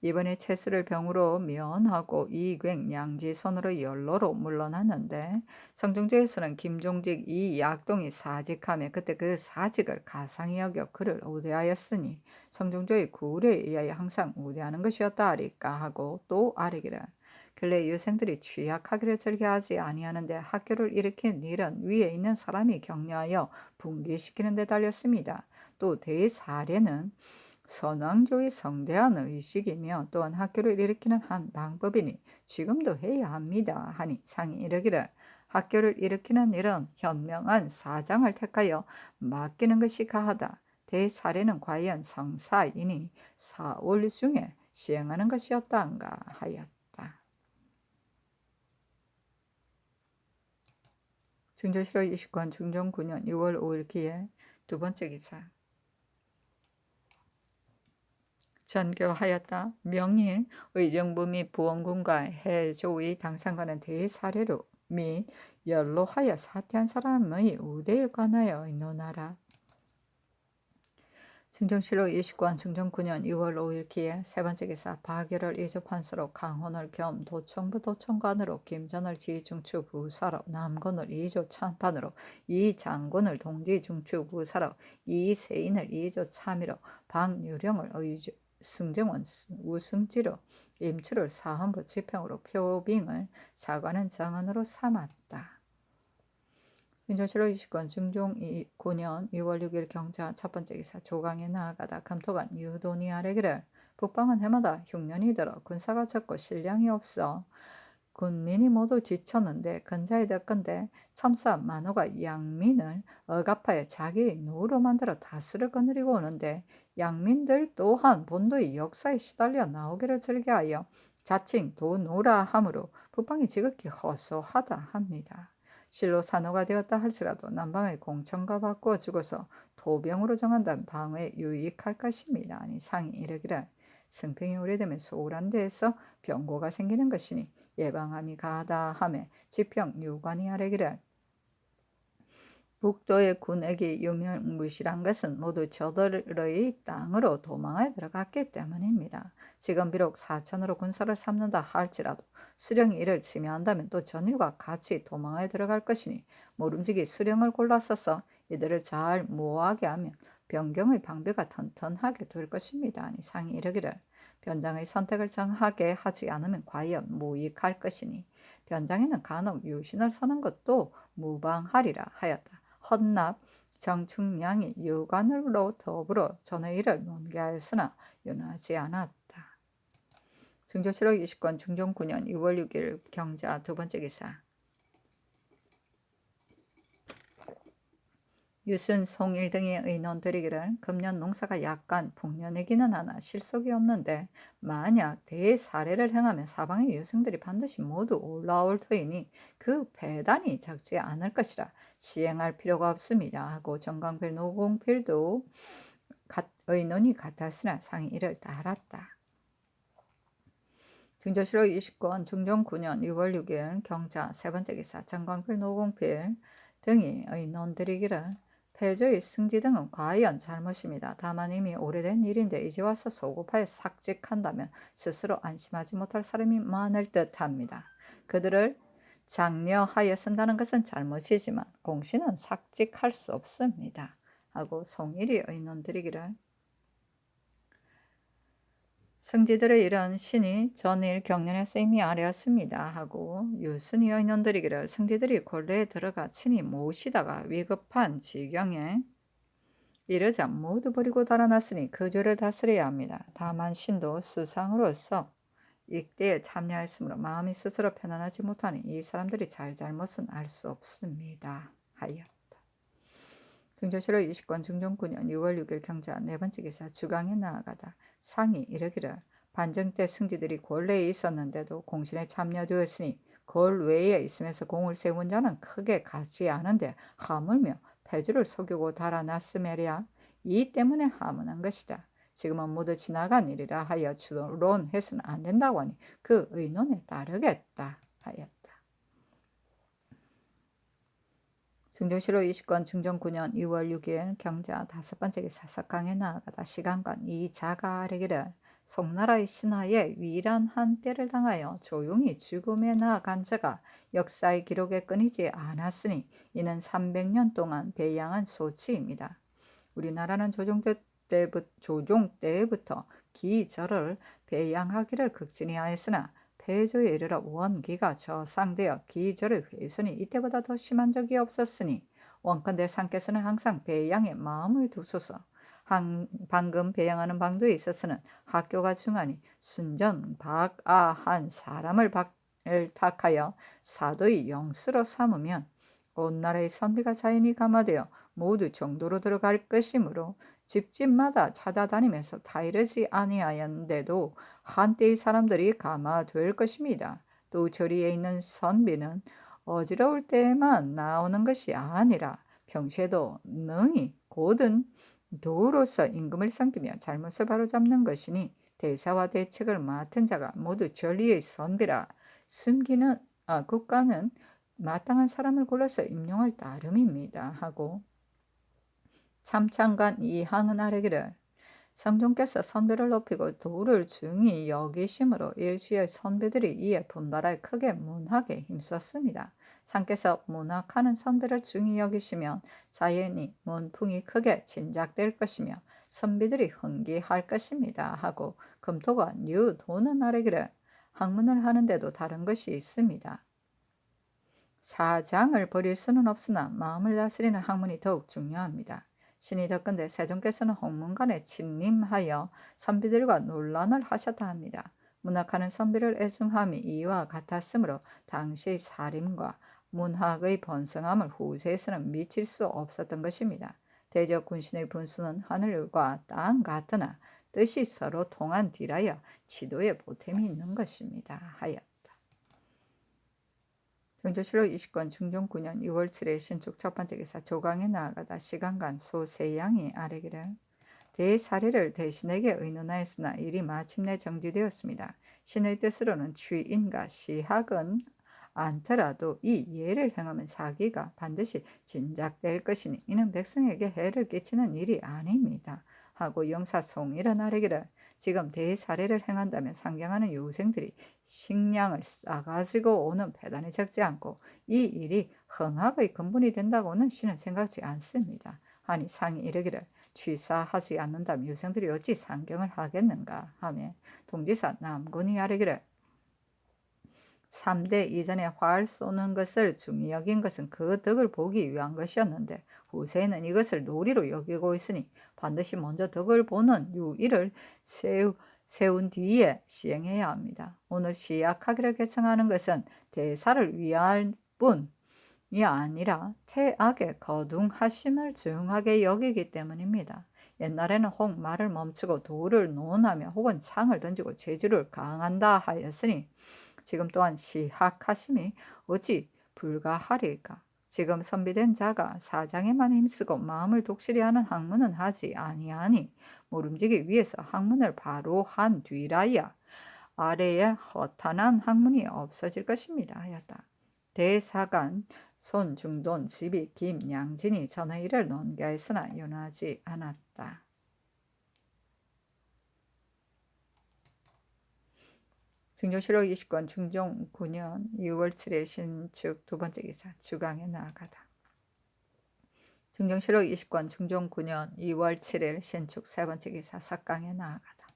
이번에 채수를 병으로 면하고 이광, 양지선으로 연로로 물러났는데 성종조에서는 김종직, 이약동이 사직하며 그때 그 사직을 가상히 여겨 그를 우대하였으니 성종조의 구례에 의하여 항상 우대하는 것이었다 하리까 하고 또 아뢰기를 근래 유생들이 취약하기를 즐겨하지 아니하는데 학교를 일으킨 일은 위에 있는 사람이 격려하여 분기시키는 데 달렸습니다. 또 대사례는 선왕조의 성대한 의식이며 또한 학교를 일으키는 한 방법이니 지금도 해야 합니다 하니 상이 이르기를 학교를 일으키는 일은 현명한 사장을 택하여 맡기는 것이 가하다. 대사례는 과연 성사이니 사월 중에 시행하는 것이었다인가 하였다. 중조실록 20권 중종 9년 6월 5일 기에 두 번째 기사. 전교하였다. 명일 의정부 및 부원군과 해조의 당상관은 대사례로 및 연로하여 사퇴한 사람의 우대에 관하여 의논하라. 중종실록 20권 중종 9년 2월 5일 기에 세 번째 기사. 박열을 이조판서로 강헌을 겸 도청부 도청관으로 김전을 지중추 부사로 남건을 이조 참판으로 이장군을 동지 중추 부사로 이세인을 이조 참의로 박유령을 의주 승정원 우승지로 임추를 사헌부 지평으로 표빙을 사관은 정원으로 삼았다. 중종실록 20권 중종 9년 2월 6일 경자 첫 번째 기사. 조강에 나아가다 금토간 유돈이 아래기를 북방은 해마다 흉년이 들어 군사가 적고 신량이 없어 군민이 모두 지쳤는데 근자에 덕건데 첨사 만호가 양민을 억압하여 자기의 노로 만들어 다스를 거느리고 오는데 양민들 또한 본도의 역사에 시달려 나오기를 즐겨하여 자칭 도노라 함으로 북방이 지극히 허소하다 합니다. 실로 산호가 되었다 할지라도 남방의 공천과 바꾸어 주고서 도병으로 정한다면 방어에 유익할 것입니다. 아니 상이 이르기를 승평이 오래되면 소홀한 데에서 병고가 생기는 것이니 예방함이 가하다 하매 지평 유관이 아래기를 북도의 군액이 유명무실한 것은 모두 저들의 땅으로 도망에 들어갔기 때문입니다. 지금 비록 사천으로 군사를 삼는다 할지라도 수령이 이를 침해한다면 또 전일과 같이 도망에 들어갈 것이니 모름지기 수령을 골랐어서 이들을 잘 모호하게 하면 변경의 방비가 튼튼하게 될 것입니다. 아니 상이 이르기를 변장의 선택을 정하게 하지 않으면 과연 무익할 것이니 변장에는 간혹 유신을 서는 것도 무방하리라 하였다. 헌납 정충량이 유관으로 더불어 전의 일을 논개하였으나 윤하지 않았다. 중조실록 20권 중종 9년 6월 6일 경자 두 번째 기사. 유순, 송일 등의 의논드리기를 금년 농사가 약간 풍년이기는 하나 실속이 없는데 만약 대사례를 행하면 사방의 유승들이 반드시 모두 올라올 터이니 그 배단이 적지 않을 것이라 시행할 필요가 없습니다 하고 정광필, 노공필도 의논이 같았으나 상이 이를 따랐다. 중조실록 20권 중종 9년 6월 6일 경자 세 번째 기사. 정광필, 노공필 등이 의논드리기를 폐조의 승지 등은 과연 잘못입니다. 다만 이미 오래된 일인데 이제 와서 소급하여 삭직한다면 스스로 안심하지 못할 사람이 많을 듯합니다. 그들을 장려하여 쓴다는 것은 잘못이지만 공신은 삭직할 수 없습니다 하고 송일이 의논드리기를 승지들의 일은 신이 전일 경련에 쓰임이 아뢰었습니다 하고 유순이 의논드리기를 승지들이 궐레에 들어가 친히 모시다가 위급한 지경에 이르자 모두 버리고 달아났으니 그 죄를 다스려야 합니다. 다만 신도 수상으로서 이때에 참여했으므로 마음이 스스로 편안하지 못하니 이 사람들이 잘잘못은 알 수 없습니다 하였다. 중조실록 20권 중종 9년 6월 6일 경자 네 번째 기사. 주강에 나아가다 상이 이르기를 반정 때 승지들이 궐내에 있었는데도 공신에 참여되었으니 궐 외에 있으면서 공을 세운 자는 크게 가지 않은데 하물며 패주를 속이고 달아났음에랴 이 때문에 하문한 것이다. 지금은 모두 지나간 일이라 하여 추론해서는 안 된다고 하니 그 의논에 따르겠다 하였다. 중조실록 20권 중종 9년 2월 6일 경자 다섯 번째 기사. 석강에 나아가다 시간관 이자가 아뢰기를 송나라의 신하에 위란 한때를 당하여 조용히 죽음에 나아간 자가 역사의 기록에 끊이지 않았으니 이는 300년 동안 배양한 소치입니다. 우리나라는 조종 때부터 기절을 배양하기를 극진히 하였으나 폐조에 이르러 원기가 저상되어 기절의 훼손이 이때보다 더 심한 적이 없었으니 원컨대 상께서는 항상 배양에 마음을 두소서 방금 배양하는 방도에 있어서는 학교가 중하니 순전 박아한 사람을 탁하여 사도의 영수로 삼으면 온 나라의 선비가 자연히 감화되어 모두 정도로 들어갈 것이므로 집집마다 찾아다니면서 타이르지 아니하였는데도 한때의 사람들이 감화될 것입니다. 또 저리에 있는 선비는 어지러울 때에만 나오는 것이 아니라 평소에도 능히 고든 도로서 임금을 섬기며 잘못을 바로잡는 것이니 대사와 대책을 맡은 자가 모두 전리의 선비라. 숨기는 국가는 마땅한 사람을 골라서 임용할 따름입니다 하고, 참찬관 이항은 아뢰기를 성종께서 선비를 높이고 도를 중히 여기심으로 일시의 선비들이 이에 분발하여 크게 문학에 힘썼습니다. 상께서 문학하는 선비를 중히 여기시면 자연히 문풍이 크게 진작될 것이며 선비들이 흥기할 것입니다 하고, 금토관 유도는 아뢰기를 학문을 하는데도 다른 것이 있습니다. 사장을 버릴 수는 없으나 마음을 다스리는 학문이 더욱 중요합니다. 신이 덕건대 세종께서는 홍문관에 침림하여 선비들과 논란을 하셨다 합니다. 문학하는 선비를 애숭함이 이와 같았으므로 당시의 사림과 문학의 번성함을 후세에서는 미칠 수 없었던 것입니다. 대적 군신의 분수는 하늘과 땅 같으나 뜻이 서로 통한 뒤라여 지도에 보탬이 있는 것입니다 하여 경조실록 20권 중종 9년 6월 7일 신축 첫 번째 기사 조강에 나아가다 시간간 소세양이 아뢰기를 대사리를 대신에게 의논하였으나 일이 마침내 정지되었습니다. 신의 뜻으로는 취인과 시학은 않더라도 이 예를 행하면 사기가 반드시 진작될 것이니 이는 백성에게 해를 끼치는 일이 아닙니다 하고 영사송일은 아뢰기를 지금 대사례를 행한다면 상경하는 유생들이 식량을 싸가지고 오는 배단이 적지 않고 이 일이 흥학의 근본이 된다고는 신은 생각지 않습니다 하니 상이 이르기를 취사하지 않는다면 유생들이 어찌 상경을 하겠는가 하며 동지사 남군이 아뢰기를 3대 이전에 활 쏘는 것을 중히 여긴 것은 그 덕을 보기 위한 것이었는데 후세에는 이것을 놀이로 여기고 있으니 반드시 먼저 덕을 보는 유의를 세운 뒤에 시행해야 합니다. 오늘 시약하기를 개청하는 것은 대사를 위할 뿐이 아니라 태악의 거둥하심을 중하게 여기기 때문입니다. 옛날에는 혹 말을 멈추고 돌을 논하며 혹은 창을 던지고 재주를 강한다 하였으니 지금 또한 시학하심이 어찌 불가하리까. 지금 선비된 자가 사장에만 힘쓰고 마음을 독실히 하는 학문은 하지 아니하니 모름지기 위해서 학문을 바로 한 뒤라야 아래에 허탄한 학문이 없어질 것입니다 하였다. 대사관 손중돈 집이 김양진이 전의 일을 논가했으나 윤하지 않았다. 중종실록 20권 중종 9년 6월 7일 신축 두 번째 기사 주강에 나아가다. 중종실록 20권 중종 9년 2월 7일 신축 세 번째 기사 석강에 나아가다.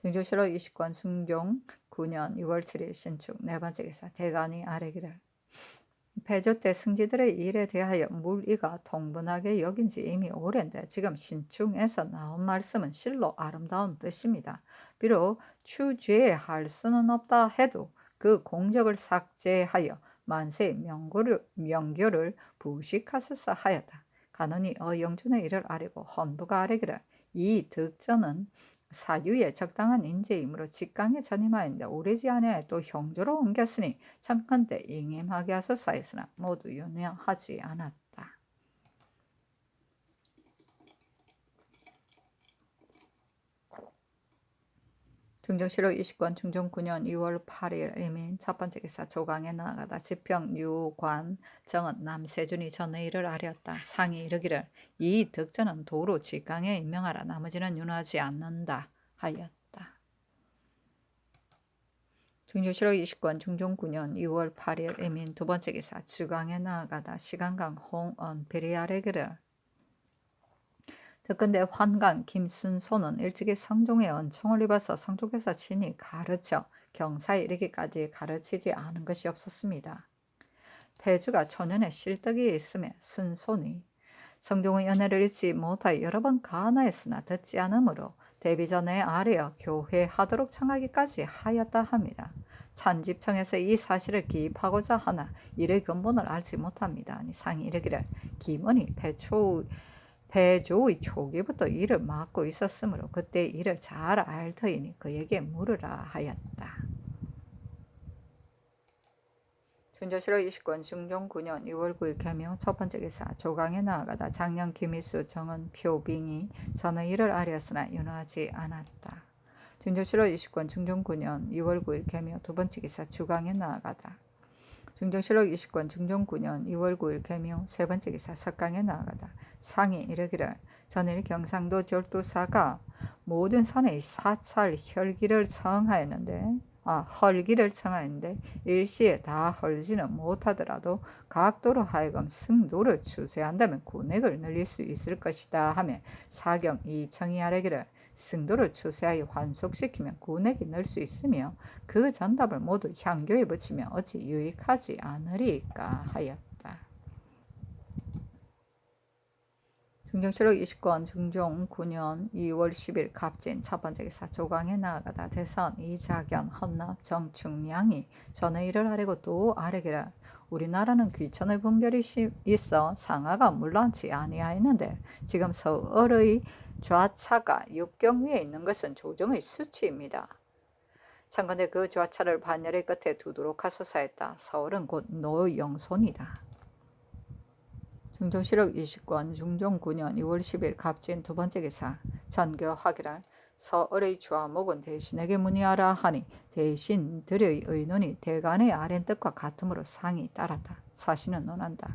중종실록 20권 중종 9년 6월 7일 신축 네 번째 기사 대간이 아뢰기를 패조 때 승지들의 일에 대하여 물의가 통분하게 여긴지 이미 오랜데 지금 신충에서 나온 말씀은 실로 아름다운 뜻입니다. 비록 추죄할 수는 없다 해도 그 공적을 삭제하여 만세의 명교를 부식하소서 하였다. 간언이 영준의 일을 아뢰고 헌부가 아뢰기를 이 득전은 사유에 적당한 인재이므로 직강에 전임하였는데 오래지 아니하여 또 형조로 옮겼으니 청컨대 ing임하게 하소서 하였으나 모두 윤회하지 않았다. 중종실록 20권 중종 9년 2월 8일 이민 첫 번째 기사 조강에 나아가다 지평 유관 정은 남세준이 전의 일을 아뢰었다. 상이 이르기를 이 득전은 도로 직강에 임명하라. 나머지는 윤하지 않는다 하였다. 중종실록 20권 중종 9년 2월 8일 이민 두 번째 기사 주강에 나아가다 시간강 홍언필이 아뢰기를 덕건대 환관 김순소는 일찍이 성종의 은총을 입어서 성종께서 친히 가르쳐 경사에 이르기까지 가르치지 않은 것이 없었습니다. 태주가 초년에 실덕이 있음에 순손이 성종의 연애를 잊지 못하여 여러 번 간하였으나 듣지 않으므로 데뷔 전에 아뢰어 교회하도록 청하기까지 하였다 합니다. 찬집청에서 이 사실을 기입하고자 하나 이의 근본을 알지 못합니다. 아니 상이 이르기를 김은이 패조의 초기부터 이를 맡고 있었으므로 그때 이를 잘 알터이니 그에게 물으라 하였다. 준조실록 20권 중종 9년 2월 9일 개명 첫 번째 기사 조강에 나아가다 장령 김일수 정은 표빙이 전의 일을 아뢰었으나 윤호하지 않았다. 준조실록 20권 중종 9년 2월 9일 개명 두 번째 기사 주강에 나아가다. 중종실록 20권 중종 9년 2월 9일 개명 세 번째 기사 석강에 나아가다. 상이 이르기를 전일 경상도 절두사가 모든 산의 사찰 혈기를 청하였는데 일시에 다 헐지는 못하더라도 각도로 하여금 승도를 추세한다면 군액을 늘릴 수 있을 것이다 하며 사경 이청이 아뢰기를 승도를 추세하여 환속시키면 군액이 늘 수 있으며 그 전답을 모두 향교에 붙이면 어찌 유익하지 않으리까 하였다. 중종실록 20권 중종 9년 2월 10일 갑진 첫 번째 기사 조강에 나아가다 대선 이자견 헌납 정충량이 전의 일을 아뢰고 또 아뢰기를 우리나라는 귀천의 분별이 있어 상하가 물란치 아니하였는데 지금 서울의 좌차가 육경 위에 있는 것은 조정의 수치입니다. 참건대 그 좌차를 반열의 끝에 두도록 하소사했다. 서울은 곧 노영손이다. 중종실록 20권 중종 9년 2월 10일 갑진 두 번째 기사 전교하기를 서을의 좌목은 대신에게 문의하라 하니 대신들의 의논이 대간의 아랜뜻과 같으므로 상이 따랐다. 사신은 논한다.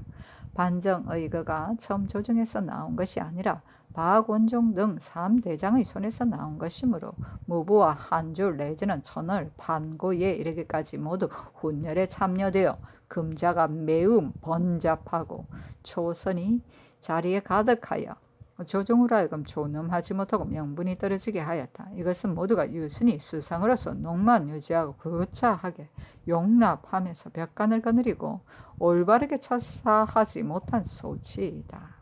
반정의거가 처음 조정에서 나온 것이 아니라 박원종 등 3대장의 손에서 나온 것이므로 무부와 한줄 내지는 천을 판고에 이르기까지 모두 훈열에 참여되어 금자가 매우 번잡하고 초선이 자리에 가득하여 조정으로 하여금 존엄하지 못하고 명분이 떨어지게 하였다. 이것은 모두가 유순히 수상으로서 농만 유지하고 거차하게 용납하면서 벽간을 거느리고 올바르게 처사하지 못한 소치이다.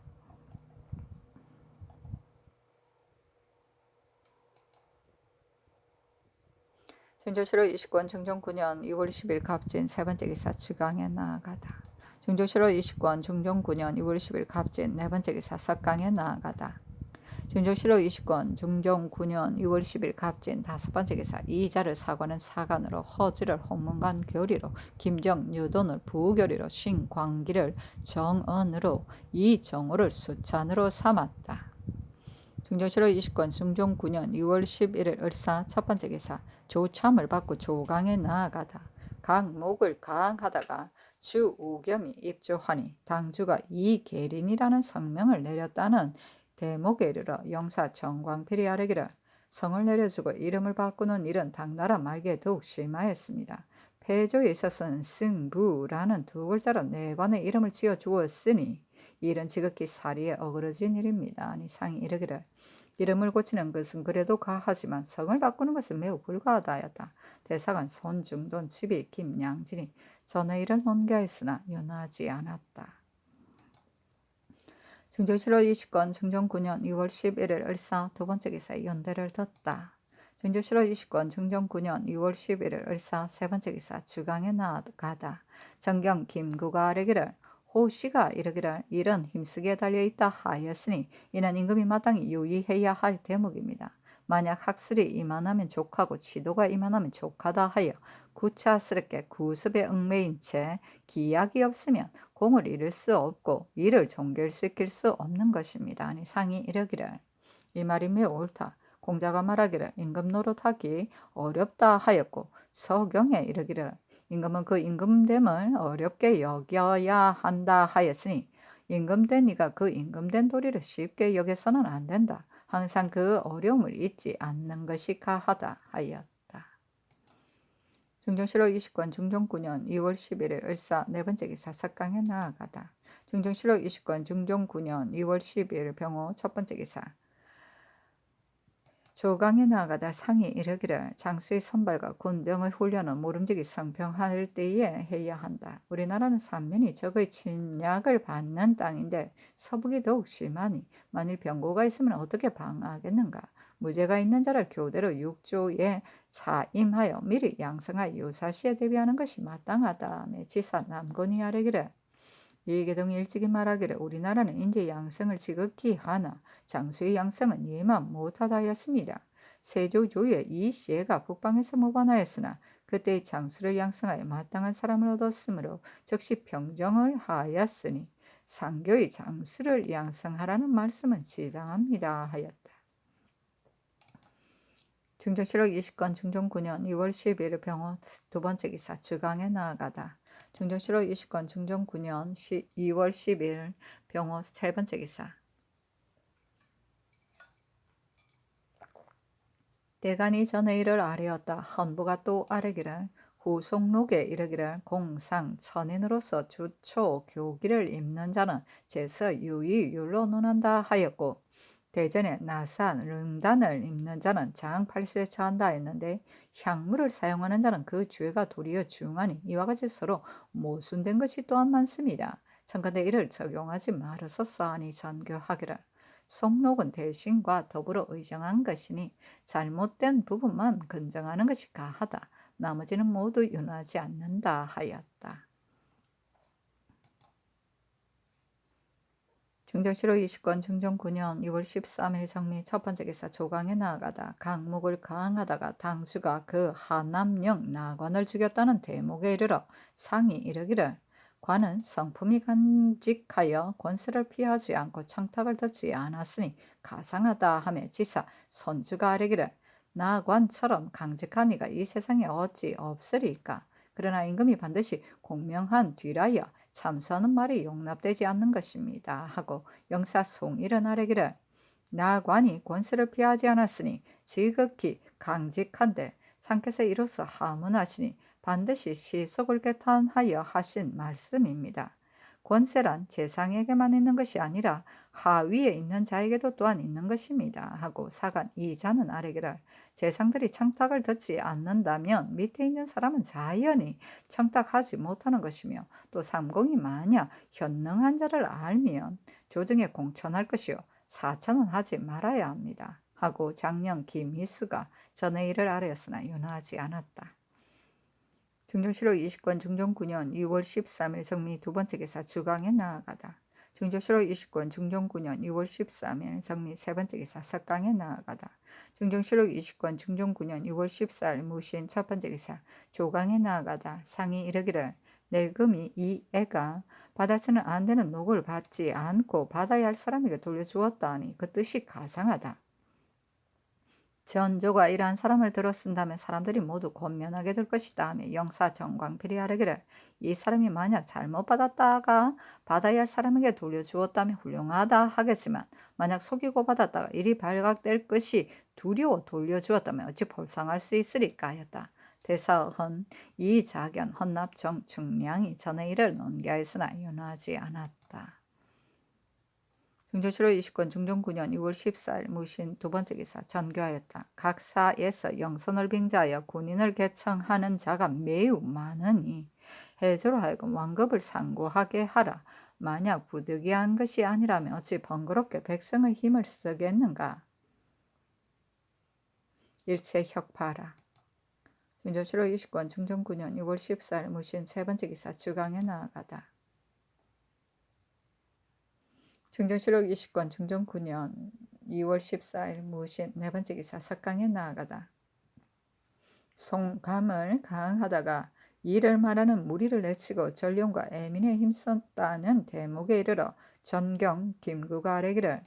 중조실록 20권 중종 9년 2월 10일 갑진 세 번째 기사 주강에 나아가다. 중조실록 20권 중종 9년 2월 10일 갑진 네 번째 기사 석강에 나아가다. 중조실록 20권 중종 9년 2월 10일 갑진 다섯 번째 기사 이자를 사관은 사관으로 허지를 홍문관 교리로 김정 유돈을 부교리로 신광기를 정언으로 이정호를 수찬으로 삼았다. 중조실록 20권 중종 9년 2월 11일 을사 첫 번째 기사 조참을 받고 조강에 나아가다. 강목을 가항하다가 주 우겸이 입조하니 당주가 이계린이라는 성명을 내렸다는 대목에 이르러 영사 정광필이 아뢰기를 성을 내려주고 이름을 바꾸는 일은 당나라 말기에 더욱 심하였습니다. 패조에 있어서는 승부라는 두 글자로 내관의 이름을 지어 주었으니 일은 지극히 사리에 어그러진 일입니다. 아니 상이 이르기를 이름을 고치는 것은 그래도 가하지만 성을 바꾸는 것은 매우 불가하다 하였다. 대사관 손중돈 집이 김양진이 전의 일을 논개하였으나 윤하지 않았다. 중조실록 20권 중종 9년 2월 11일 을사 두 번째 기사의 연대를 뒀다. 중조실록 20권 중종 9년 2월 11일 을사 세 번째 기사 주강에 나아가다. 정경 김구가 아뢰기를 호씨가 이르기를 일은 힘쓰기에 달려있다 하였으니 이는 임금이 마땅히 유의해야 할 대목입니다. 만약 학술이 이만하면 족하고 지도가 이만하면 족하다 하여 구차스럽게 구습에 얽매인 채 기약이 없으면 공을 이룰 수 없고 이를 종결시킬 수 없는 것입니다. 아니 상이 이르기를 이 말이 매우 옳다. 공자가 말하기를 임금 노릇하기 어렵다 하였고 서경에 이르기를 임금은 그 임금됨을 어렵게 여겨야 한다 하였으니 임금된 이가 그 임금된 도리를 쉽게 여겨서는 안 된다. 항상 그 어려움을 잊지 않는 것이 가하다 하였다. 중종실록 20권 중종 9년 2월 11일 을사 네 번째 기사 석강에 나아가다. 중종실록 20권 중종 9년 2월 12일 병호 첫 번째 기사 조강에 나아가다 상이 이르기를 장수의 선발과 군병의 훈련은 모름지기 성평할 때에 해야 한다. 우리나라는 삼면이 적의 침략을 받는 땅인데 서북이 더욱 심하니 만일 병고가 있으면 어떻게 방어하겠는가. 무죄가 있는 자를 교대로 육조에 차임하여 미리 양성하여 유사시에 대비하는 것이 마땅하다. 지사 남건이 아뢰기를 이계동이 일찍이 말하기를 우리나라는 인재 양성을 지극히 하나 장수의 양성은 예만 못하다 하였습니다. 세조 조유의 이 시해가 북방에서 모반하였으나 그때의 장수를 양성하여 마땅한 사람을 얻었으므로 즉시 평정을 하였으니 상교의 장수를 양성하라는 말씀은 지당합니다 하였다. 중종실록 20권 중종 9년 2월 12일 병호 두 번째 기사 주강에 나아가다. 중종실록 20권 중종 9년 2월 10일 병호 세 번째 기사. 대간이 전에 이를 아뢰었다. 헌부가 또 아뢰기를 후속록에 이르기를 공상 천인으로서 주초 교기를 입는 자는 제서 유의율로 논한다 하였고 대전에 나산 릉단을 입는 자는 장 80에 처한다 했는데 향물을 사용하는 자는 그 죄가 도리어 중하니 이와 같이 서로 모순된 것이 또한 많습니다. 청컨대 이를 적용하지 말으소서 하니 전교하기를 속록은 대신과 더불어 의정한 것이니 잘못된 부분만 건정하는 것이 가하다. 나머지는 모두 윤하지 않는다 하였다. 중종실록 20권 중종 9년 2월 13일 정미 첫 번째 기사 조강에 나아가다. 강목을 강하다가 당수가 그 하남령 나관을 죽였다는 대목에 이르러 상이 이르기를 관은 성품이 간직하여 권세를 피하지 않고 청탁을 듣지 않았으니 가상하다 하며 지사 선주가 아뢰기를 나관처럼 강직한 이가 이 세상에 어찌 없으리까. 그러나 임금이 반드시 공명한 뒤라야 참수하는 말이 용납되지 않는 것입니다. 하고 영사 송일은 아뢰기를 나관이 권세를 피하지 않았으니 지극히 강직한데 상께서 이로써 하문하시니 반드시 시속을 개탄하여 하신 말씀입니다. 권세란 재상에게만 있는 것이 아니라 하위에 있는 자에게도 또한 있는 것입니다. 하고 사간 이자는 아뢰기를 재상들이 청탁을 듣지 않는다면 밑에 있는 사람은 자연히 청탁하지 못하는 것이며 또 삼공이 만약 현능한 자를 알면 조정에 공천할 것이요 사천은 하지 말아야 합니다. 하고 장령 김희수가 전의 일을 아뢰었으나 윤하지 않았다. 중종실록 20권 중종 9년 2월 13일 정미 두 번째 기사 주강에 나아가다. 중종실록 20권 중종 9년 2월 13일 정미 세 번째 기사 석강에 나아가다. 중종실록 20권 중종 9년 2월 14일 무신 첫 번째 기사 조강에 나아가다. 상이 이르기를 내금이 이 애가 받아서는 안 되는 녹을 받지 않고 받아야 할 사람에게 돌려주었다 하니 그 뜻이 가상하다. 전조가 이러한 사람을 들었은다면 사람들이 모두 권면하게 될 것이다 하며 영사 정광필이 아뢰기를 이 사람이 만약 잘못 받았다가 받아야 할 사람에게 돌려주었다면 훌륭하다 하겠지만 만약 속이고 받았다가 일이 발각될 것이 두려워 돌려주었다면 어찌 볼상할 수 있으리까 하였다. 대사헌 이 자견 헌납정 중량이 전의 일을 논기하였으나 윤하지 않았다. 중종실록 20권 중종 9년 2월 14일 무신 두 번째 기사 전교하였다. 각 사에서 영선을 빙자하여 군인을 개청하는 자가 매우 많으니 해조로 하여금 완급을 상고하게 하라. 만약 부득이한 것이 아니라면 어찌 번거롭게 백성의 힘을 쓰겠는가. 일체 혁파하라. 중종실록 20권 중종 9년 2월 14일 무신 세 번째 기사 주강에 나아가다. 중종실록 20권 중종 9년 2월 14일 무신 네 번째 기사 석강에 나아가다. 송감을 강하다가 이를 말하는 무리를 내치고 전령과 애민에 힘썼다는 대목에 이르러 전경 김구가 아뢰기를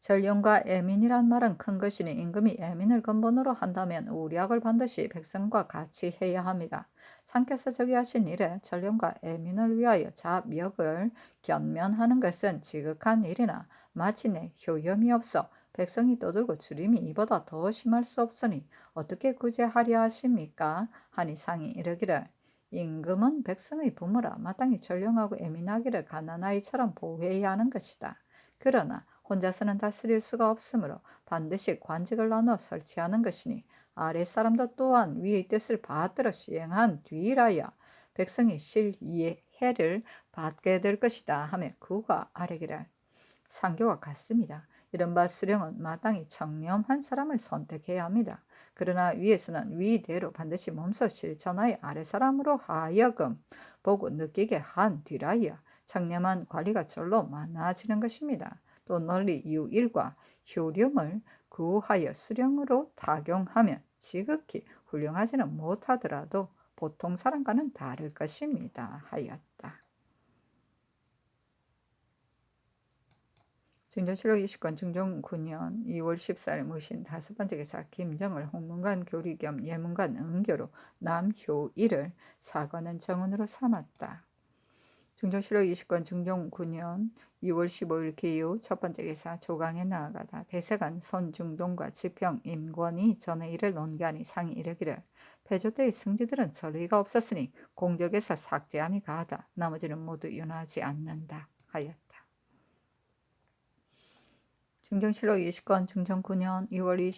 전령과 애민이란 말은 큰 것이니 임금이 애민을 근본으로 한다면 우리학을 반드시 백성과 같이 해야 합니다. 상께서 저기 하신 일에 전령과 애민을 위하여 자멱을 견면하는 것은 지극한 일이나 마침내 효염이 없어 백성이 떠들고 주림이 이보다 더 심할 수 없으니 어떻게 구제하려 하십니까? 하니 상이 이르기를 임금은 백성의 부모라 마땅히 전령하고 애민하기를 가난아이처럼 보호해야 하는 것이다. 그러나 혼자서는 다스릴 수가 없으므로 반드시 관직을 나눠 설치하는 것이니 아랫사람도 또한 위의 뜻을 받들어 시행한 뒤라야 백성이 실이해를 받게 될 것이다 하며 그가 아뢰기를 상교와 같습니다. 이른바 수령은 마땅히 청렴한 사람을 선택해야 합니다. 그러나 위에서는 위대로 반드시 몸소 실천하여 아랫사람으로 하여금 보고 느끼게 한 뒤라야 청렴한 관리가 절로 많아지는 것입니다. 또 널리 이유 1과 효령을 구하여 수령으로 tak용하면 지극히 훌륭하지는 못하더라도 보통 사람과는 다를 것입니다. 하였다. 증조실록 20권 중종 9년 2월 14일 무신 5번째 기사 김정을 홍문관 교리 겸 예문관 은교로 남효일을 사관원 정원으로 삼았다. 중종실록 20권 중종 9년 2월 15일 기후 첫 번째 기사 조강에 나아가다 대사관 손중동과 지평 임권이 전에 이를 논기하니 상이 이르기를 패조 때의 승지들은 전의가 없었으니 공적에서 삭제함이 가하다. 나머지는 모두 윤하지 않는다 하였다. 중종실록 20권 중종 9년 2월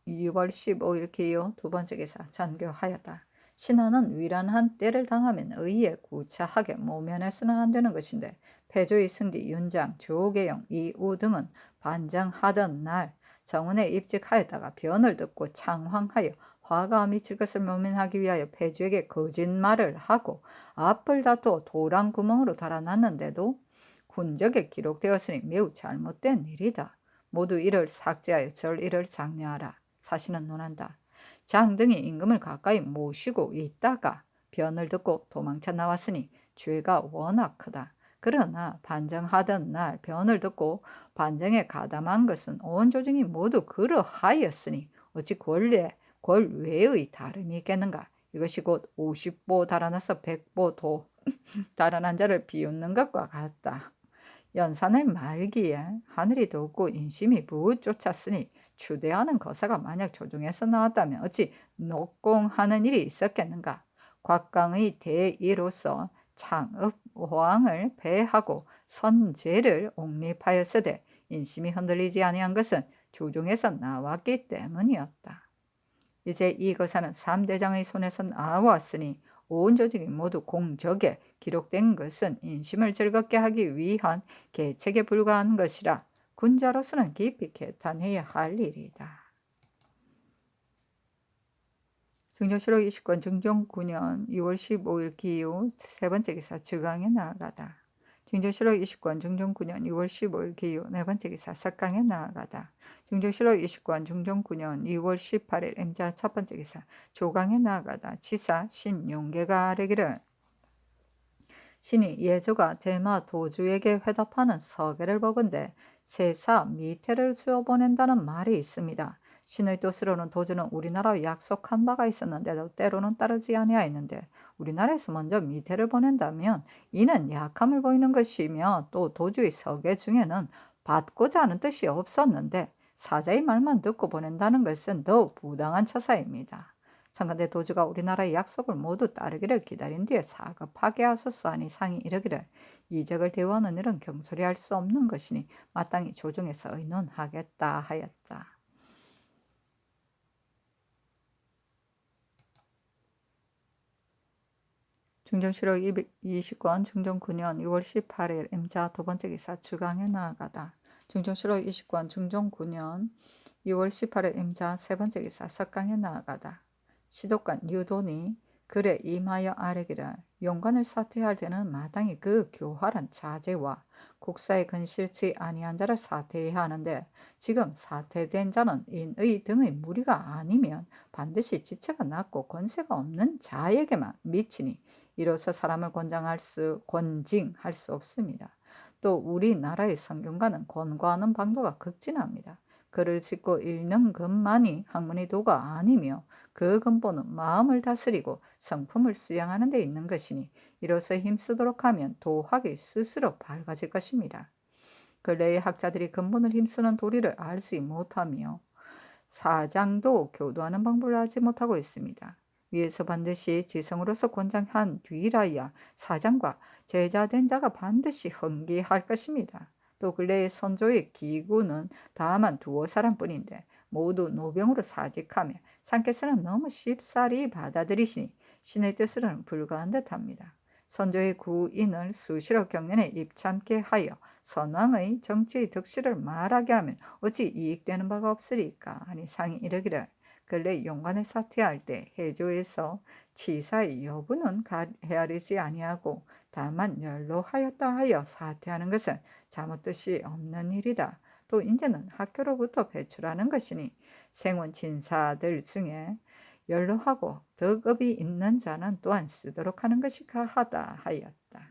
15일 기요 두 번째 기사 전교하였다. 신하는 위란한 때를 당하면 의에 구차하게 모면해서는 안 되는 것인데 패조의 승지 윤장, 조계영, 이우 등은 반장하던 날 정원에 입직하였다가 변을 듣고 창황하여 화가 미칠 것을 모면하기 위하여 패조에게 거짓말을 하고 앞을 다투어 도랑 구멍으로 달아났는데도 훈적에 기록되었으니 매우 잘못된 일이다. 모두 이를 삭제하여 절 이를 장려하라. 사신은 논한다. 장등이 임금을 가까이 모시고 있다가 변을 듣고 도망쳐 나왔으니 죄가 워낙 크다. 그러나 반정하던 날 변을 듣고 반정에 가담한 것은 온 조정이 모두 그러하였으니 어찌 권외의 다름이 있겠는가. 이것이 곧 50보 달아나서 100보 도 달아난 자를 비웃는 것과 같다. 연산을 말기에 하늘이 덥고 인심이 부쫓았으니 추대하는 거사가 만약 조중에서 나왔다면 어찌 녹공하는 일이 있었겠는가. 곽강의 대의로서 창읍왕을 배하고 선제를 옹립하였으되 인심이 흔들리지 아니한 것은 조중에서 나왔기 때문이었다. 이제 이 거사는 3대장의 손에서 나왔으니 온 조직이 모두 공적에 기록된 것은 인심을 즐겁게 하기 위한 계책에 불과한 것이라 군자로서는 깊이 개탄해야 할 일이다. 중종실록 20권 중종 9년 2월 15일 기후 세 번째 기사 주강에 나아가다. 중종실록 20권 중종 9년 2월 15일 기후 네 번째 기사 석강에 나아가다. 중종실록 20권 중종 9년 2월 18일 임자 첫 번째 기사 조강에 나아가다. 지사 신용계가 아뢰기를 신이 예조가 대마 도주에게 회답하는 서계를 보건대 세사 미태를 주어 보낸다는 말이 있습니다. 신의 뜻으로는 도주는 우리나라와 약속한 바가 있었는데도 때로는 따르지 아니하였는데 우리나라에서 먼저 미태를 보낸다면 이는 약함을 보이는 것이며 또 도주의 서계 중에는 받고자 하는 뜻이 없었는데 사자의 말만 듣고 보낸다는 것은 더욱 부당한 처사입니다. 청간대 도주가 우리나라의 약속을 모두 따르기를 기다린 뒤에 사급하게 하소서 하니 상이 이르기를 이적을 대우하는 일은 경솔히 할 수 없는 것이니 마땅히 조정에서 의논하겠다 하였다. 중종실록 20권 중종 9년 2월 18일 임자 두 번째 기사 주강에 나아가다. 중종실록 20권 중종 9년 2월 18일 임자 세 번째 기사 석강에 나아가다. 시독관 유돈이 글에 임하여 아뢰기를 용관을 사퇴할 때는 마땅히 그 교활한 자제와 국사에 근실치 아니한 자를 사퇴해야 하는데 지금 사퇴된 자는 인의 등의 무리가 아니면 반드시 지체가 낮고 권세가 없는 자에게만 미치니 이로써 사람을 권징할 수 없습니다. 또 우리나라의 성균관은 권고하는 방도가 극진합니다. 글을 짓고 읽는 것만이 학문의 도가 아니며 그 근본은 마음을 다스리고 성품을 수양하는 데 있는 것이니 이로써 힘쓰도록 하면 도학이 스스로 밝아질 것입니다. 근래의 학자들이 근본을 힘쓰는 도리를 알지 못하며 사장도 교도하는 방법을 알지 못하고 있습니다. 위에서 반드시 지성으로서 권장한 뒤라야 사장과 제자된 자가 반드시 흥기할 것입니다. 또 근래의 선조의 기구는 다만 두어 사람뿐인데 모두 노병으로 사직하며 상께서는 너무 쉽사리 받아들이시니 신의 뜻으로는 불가한 듯합니다. 선조의 구인을 수시로 경연에 입참케 하여 선왕의 정치의 득실을 말하게 하면 어찌 이익되는 바가 없으리까 하니 상이 이르기를 근래 용관을 사퇴할 때 해조에서 치사의 여부는 헤아리지 아니하고 다만 연로하였다 하여 사퇴하는 것은 잘못 뜻이 없는 일이다. 또 이제는 학교로부터 배출하는 것이니 생원 진사들 중에 연로하고 덕업이 있는 자는 또한 쓰도록 하는 것이 가하다 하였다.